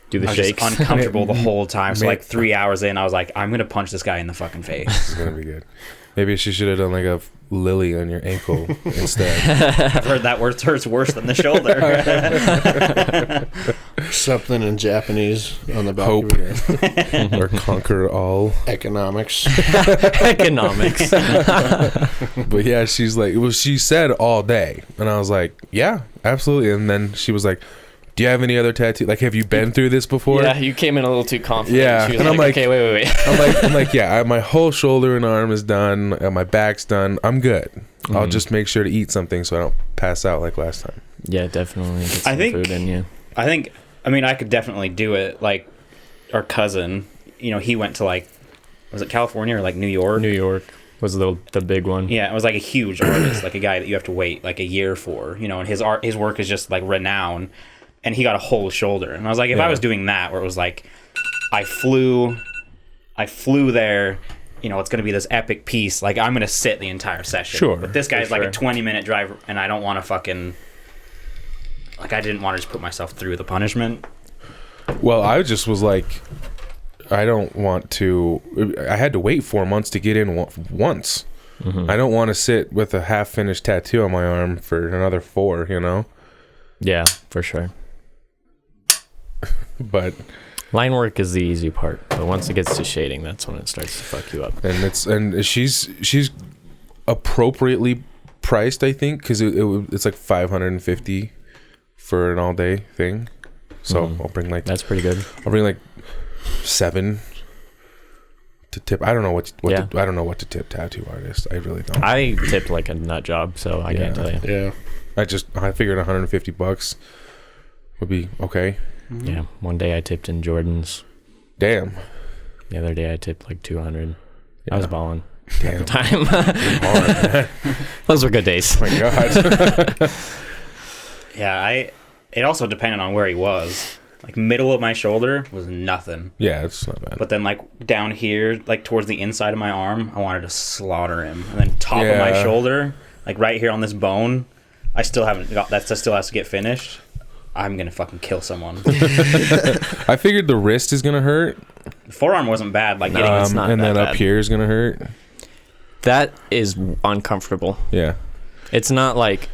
Do the I was just shakes. uncomfortable the whole time. So like 3 hours in, I was like, I'm gonna punch this guy in the fucking face. It's gonna be good. Maybe she should have done like a lily on your ankle instead. I've heard that hurts worse than the shoulder. Something in Japanese on the back Hope. of it. Or conquer all. Economics. Economics. But yeah, she's like, well, she said all day, and I was like, yeah, absolutely. And then she was like, do you have any other tattoo? Like, have you been through this before? Yeah, you came in a little too confident. Yeah, She was and I'm like, like- okay, wait. I'm like, yeah, my whole shoulder and arm is done. My back's done. I'm good. I'll just make sure to eat something so I don't pass out like last time. Yeah, definitely. Get some I think- food in you. I could definitely do it. Like, our cousin, he went to like, was it California or like New York? New York. Was the big one. Yeah, it was like a huge artist, like a guy that you have to wait like a year for, you know, and his work is just like renowned, and he got a whole shoulder. And I was like, if I was doing that, where it was like, I flew there, you know, it's going to be this epic piece, like I'm going to sit the entire session. Sure. But this guy's like a 20-minute drive, and I don't want to fucking, like, I didn't want to just put myself through the punishment. Well, I just was like, I don't want to. I had to wait 4 months to get in once. I don't want to sit with a half-finished tattoo on my arm for another 4, you know? Yeah, for sure. But line work is the easy part, but once it gets to shading, that's when it starts to fuck you up. and she's appropriately priced, I think, because it's like $550 for an all-day thing. So I'll bring like, that's pretty good. I'll bring like 7 to tip. I don't know I don't know what to tip tattoo artists. I really don't. I tipped like a nut job, so I can't tell you. Yeah. I figured $150 would be okay. Yeah, one day I tipped in Jordans. Damn. The other day I tipped like 200. Yeah. I was balling Damn. at the time. Hard. Those were good days. Oh my God. Yeah, it also depended on where he was. Like, middle of my shoulder was nothing. Yeah, it's not bad. But then, like, down here, like, towards the inside of my arm, I wanted to slaughter him. And then top of my shoulder, like, right here on this bone, I still haven't got... That still has to get finished. I'm going to fucking kill someone. I figured the wrist is going to hurt. The forearm wasn't bad. Like, getting... it's not and that then bad. Up here is going to hurt. That is uncomfortable. Yeah. It's not like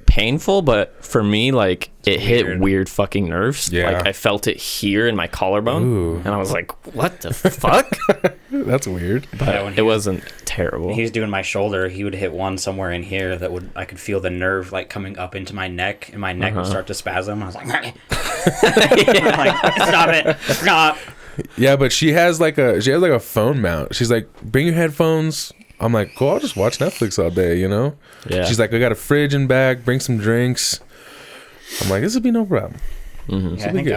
painful, but for me, like, it hit weird fucking nerves. Yeah. Like, I felt it here in my collarbone. Ooh. And I was like, what the fuck? That's weird. But it wasn't terrible. When he was doing my shoulder, he would hit one somewhere in here that would... I could feel the nerve, like, coming up into my neck, and my neck would start to spasm. I was like... I'm like, stop it. Stop. Yeah, but she has like a phone mount. She's like, bring your headphones. I'm like, cool, I'll just watch Netflix all day, you know? Yeah. She's like, I got a fridge in back, bring some drinks. I'm like, this would be no problem. Yeah, I think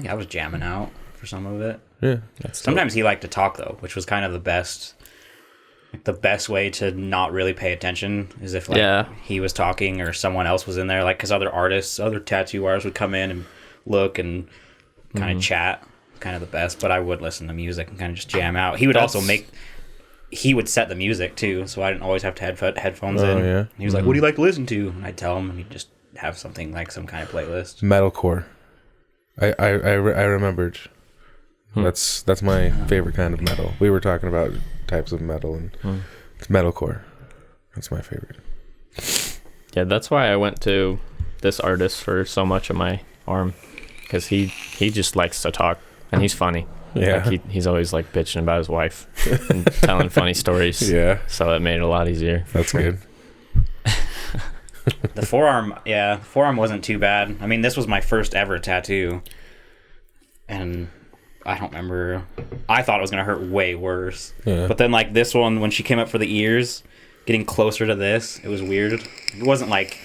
I was jamming out for some of it. Yeah. Sometimes he liked to talk though, which was kind of the best. Like, the best way to not really pay attention is if he was talking or someone else was in there, like, because other tattoo artists would come in and look and kind of chat. Kind of the best, but I would listen to music and kind of just jam out. He would he would set the music too, so I didn't always have to headphones in. Yeah. He was like, "What do you like to listen to?" And I'd tell him, and he'd just have something like some kind of playlist. Metalcore. I remembered. That's my favorite kind of metal. We were talking about types of metal, and it's metalcore. That's my favorite. Yeah, that's why I went to this artist for so much of my arm, because he just likes to talk, and he's funny. Yeah. Like he's always like bitching about his wife and telling funny stories. Yeah. So it made it a lot easier. That's good. The forearm wasn't too bad. I mean, this was my first ever tattoo, and I don't remember. I thought it was gonna hurt way worse. Yeah. But then, like, this one, when she came up for the ears, getting closer to this, it was weird. It wasn't like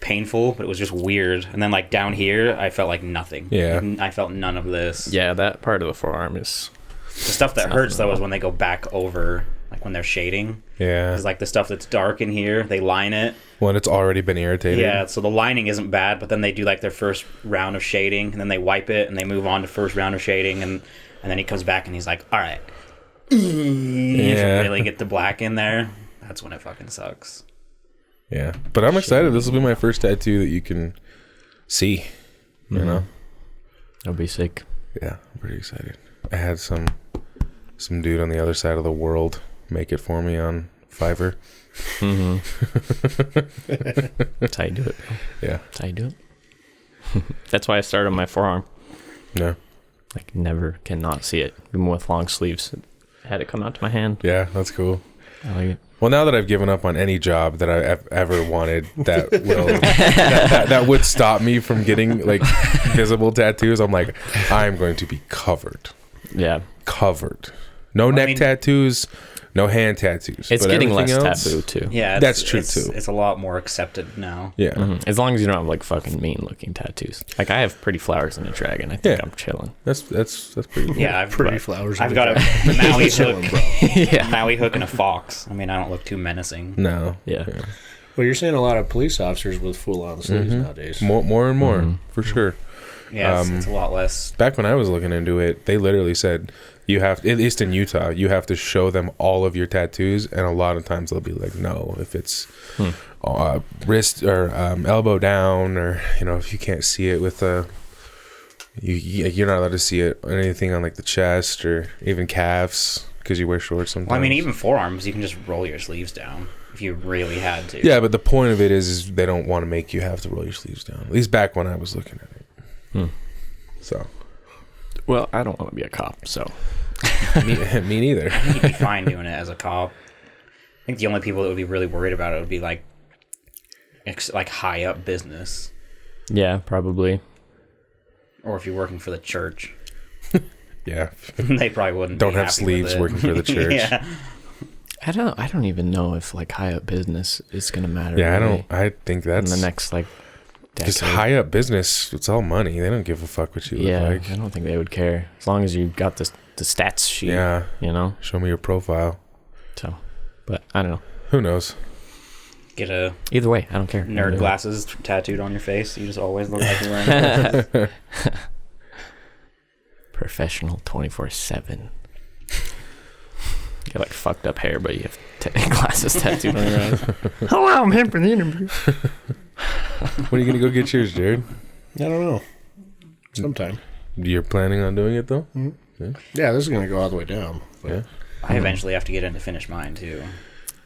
painful, but it was just weird. And then, like, down here, I felt like nothing. Yeah. I felt none of this. Yeah, that part of the forearm is... The stuff that hurts, though, is when they go back over, like, when they're shading. Yeah. Because, like, the stuff that's dark in here, they line it. When it's already been irritated. Yeah, so the lining isn't bad, but then they do, like, their first round of shading, and then they wipe it, and they move on to first round of shading, and then he comes back, and he's like, all right. Yeah. Really get the black in there. That's when it fucking sucks. Yeah. But I'm excited. This will be my first tattoo that you can see. You know? That'll be sick. Yeah, I'm pretty excited. I had some dude on the other side of the world make it for me on Fiverr. That's how you do it. Yeah. That's how you do it. That's why I started on my forearm. No. Like, never cannot see it. Even with long sleeves. I had it come out to my hand. Yeah, that's cool. I like it. Well, now that I've given up on any job that I've ever wanted that will that would stop me from getting like visible tattoos, I'm like, I'm going to be covered. Yeah. Covered. No neck tattoos, No hand tattoos. It's but getting less everything else, taboo too. Yeah, That's true, too. It's a lot more accepted now. Yeah. Mhm. As long as you don't have like fucking mean looking tattoos. Like I have pretty flowers and a dragon. I think Yeah. I'm chilling. That's pretty cool. Yeah, I've Pretty flowers. I've got a Maui chilling, hook, bro. Yeah. Maui hook and a fox. I mean, I don't look too menacing. No. Yeah. Well, you're seeing a lot of police officers with full-on sleeves nowadays. More and more, for sure. Yeah, it's a lot less. Back when I was looking into it, they literally said you have, at least in Utah, you have to show them all of your tattoos, and a lot of times they'll be like, no, if it's wrist or elbow down, or if you can't see it with you're not allowed to see it or anything on like the chest or even calves because you wear shorts sometimes. Well, I mean, even forearms, you can just roll your sleeves down if you really had to. Yeah, but the point of it is they don't want to make you have to roll your sleeves down. At least back when I was looking at it. So. Well, I don't want to be a cop, so. Me neither. I think you'd be fine doing it as a cop. I think the only people that would be really worried about it would be like high up business, Yeah, probably. or if you're working for the church. Yeah. They probably wouldn't. Don't be have happy sleeves with it. working for the church. Yeah. I don't even know if like high up business is gonna matter. Yeah, really I think in that's the next like just decade. high up business. It's all money. They don't give a fuck what you Yeah, look I like. don't think they would care as long as you got the stats sheet. Yeah. Show me your profile. So, but I don't know. Who knows? Get a Either way, I don't care. nerd glasses tattooed on your face. You just always look like you're wearing glasses. Professional 24/7. You got like fucked up hair, but you have glasses tattooed on your eyes. Hello, I'm here for the interview. When are you gonna go get yours, Jared? I don't know. Sometime. You're planning on doing it though? Yeah, this is going to go all the way down. But Yeah. I eventually have to get in to finish mine too.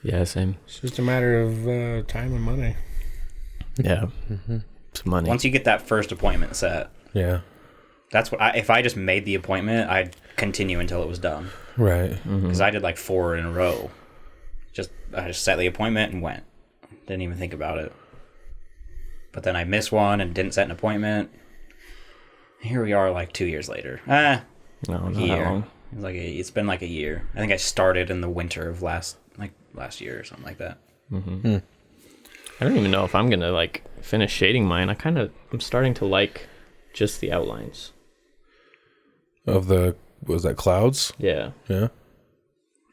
Yeah, same. it's just a matter of time and money. Yeah, it's money. Once you get that first appointment set, Yeah. that's what. If I just made the appointment, I'd continue until it was done. Right. Because I did like 4 in a row. I just set the appointment and went. Didn't even think about it. But then I missed one and didn't set an appointment. Here we are, like 2 years later. No, not that Year. long. It's been like a year. I think I started in the winter of last year or something like that. I don't even know if I'm gonna like finish shading mine. I'm starting to like just the outlines. Of the was that clouds? Yeah. Yeah.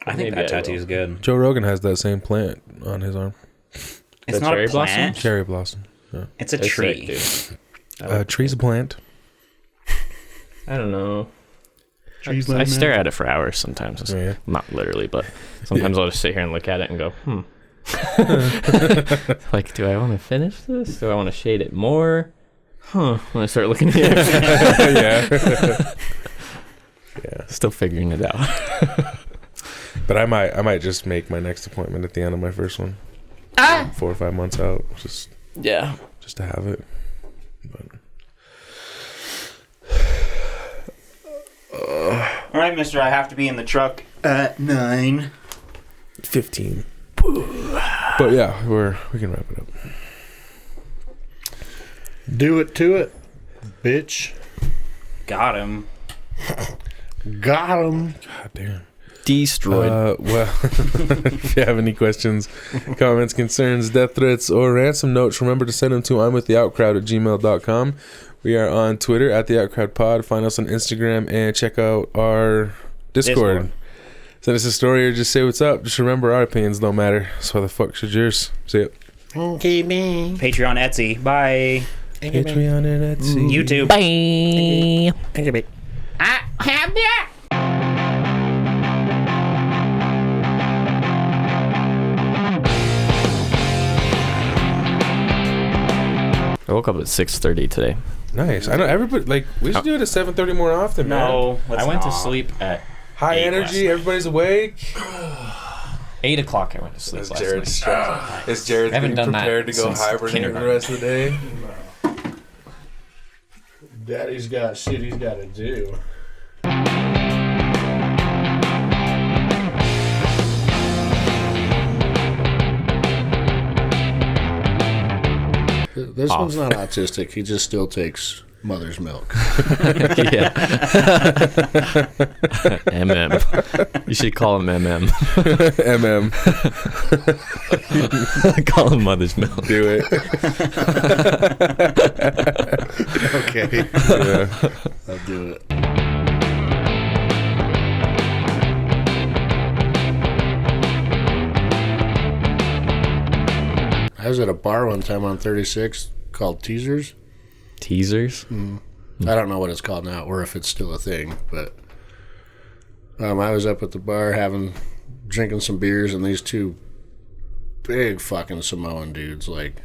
I think Maybe that I tattoo will. is good. Joe Rogan has that same plant on his arm. It's The not cherry a blossom? plant. Cherry blossom. Yeah. It's a They're tree. sick, dude. Tree's a plant. I don't know. Trees I like stare at it for hours sometimes. It's Yeah. not literally, but sometimes I'll just sit here and look at it and go, like, do I want to finish this? Do I want to shade it more? When I start looking at it, Yeah. Yeah. still figuring it out. But I might just make my next appointment at the end of my first one. 4 or 5 months out. Just Yeah. to have it. But All right, mister, I have to be in the truck at 9. 15. But yeah, we can wrap it up. Do it to it, bitch. Got him. Got him. God damn. Destroyed. Well, if you have any questions, comments, concerns, death threats, or ransom notes, remember to send them to imwiththeoutcrowd@gmail.com. We are on Twitter at theoutcrowdpod. Find us on Instagram and check out our Discord. Send us a story or just say what's up. Just remember, our opinions don't matter. So why the fuck should yours? See it. Patreon, Etsy. Bye. Patreon and Etsy. YouTube. Bye. Thank you, babe. I woke up at 6:30 today. Nice. I know everybody, like, we should do it at 7:30 more often, man. No, I went to sleep at High 8 energy, last night. everybody's awake. 8 o'clock. I went to sleep last night. Is Jared I haven't getting done that prepared to go since hibernate the kindergarten. rest of the day? Daddy's got shit he's got to do. This Off. one's not autistic. He just still takes mother's milk. Yeah. MM. You should call him MM. MM. Call him mother's milk. Do it. Okay. Yeah. I'll do it. I was at a bar one time on 36 called Teasers. Teasers? I don't know what it's called now or if it's still a thing, but I was up at the bar drinking some beers, and these two big fucking Samoan dudes, like,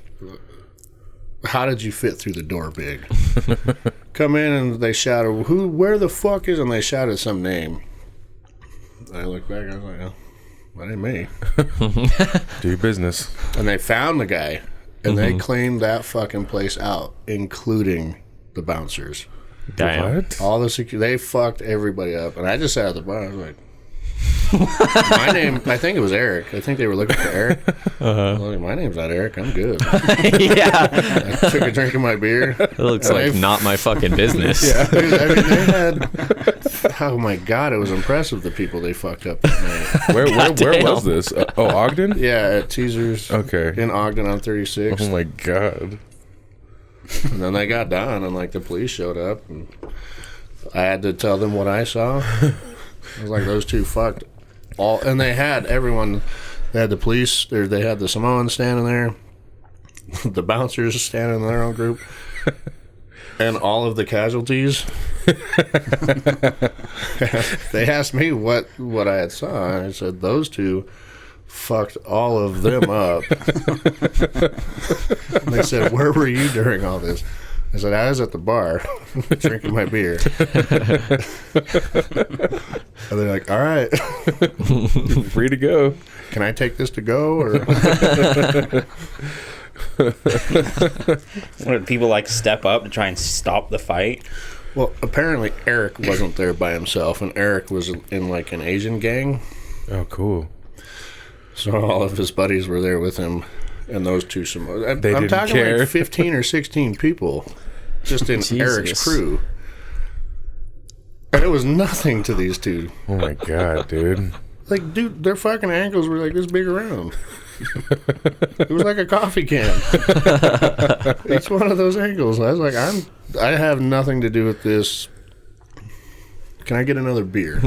how did you fit through the door big? Come in and they shouted, where the fuck is, and they shouted some name. I looked back, I was like, oh, that ain't me. Do your business. And they found the guy, and they cleaned that fucking place out, including the bouncers. Damn. What? All the they fucked everybody up, and I just sat at the bar. I was like, my name. I think it was Eric. I think they were looking for Eric. I was like, my name's not Eric. I'm good. Yeah. I took a drink of my beer. It looks like not my fucking business. Yeah. I mean, they had. Oh my god, it was impressive the people they fucked up that night. Where was this? Ogden? Yeah, at Teasers. Okay. In Ogden on 36. Oh my god. And then they got done, and like the police showed up, and I had to tell them what I saw. I was like, those two fucked all, and they had everyone. They had the police, they had the Samoans standing there, the bouncers standing in their own group, and all of the casualties. They asked me what I had saw, and I said those two fucked all of them up. They said, where were you during all this? I said, I was at the bar drinking my beer. And they're like, all right. Free to go. Can I take this to go? Or What, did people like step up to try and stop the fight? well, apparently Eric wasn't there by himself, and Eric was in like an Asian gang. Oh, cool. So all of his buddies were there with him, and those two I'm didn't talking care. like 15 or 16 people just in Eric's Jesus. crew. And it was nothing to these two. Oh my god, dude. Like, dude, their fucking ankles were like this big around. It was like a coffee can. Each one of those ankles. I was like, I have nothing to do with this. Can I get another beer?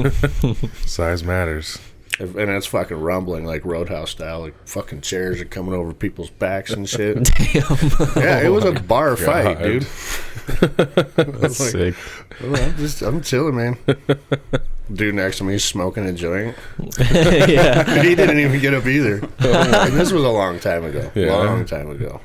Size matters. And it's fucking rumbling like Roadhouse style. Like fucking chairs are coming over people's backs and shit. Damn. Yeah, it was a bar fight, God. dude. That's like, sick. I'm chilling, man. Dude next to me smoking a joint. Yeah. He didn't even get up either. And this was a long time ago. Yeah. Long time ago.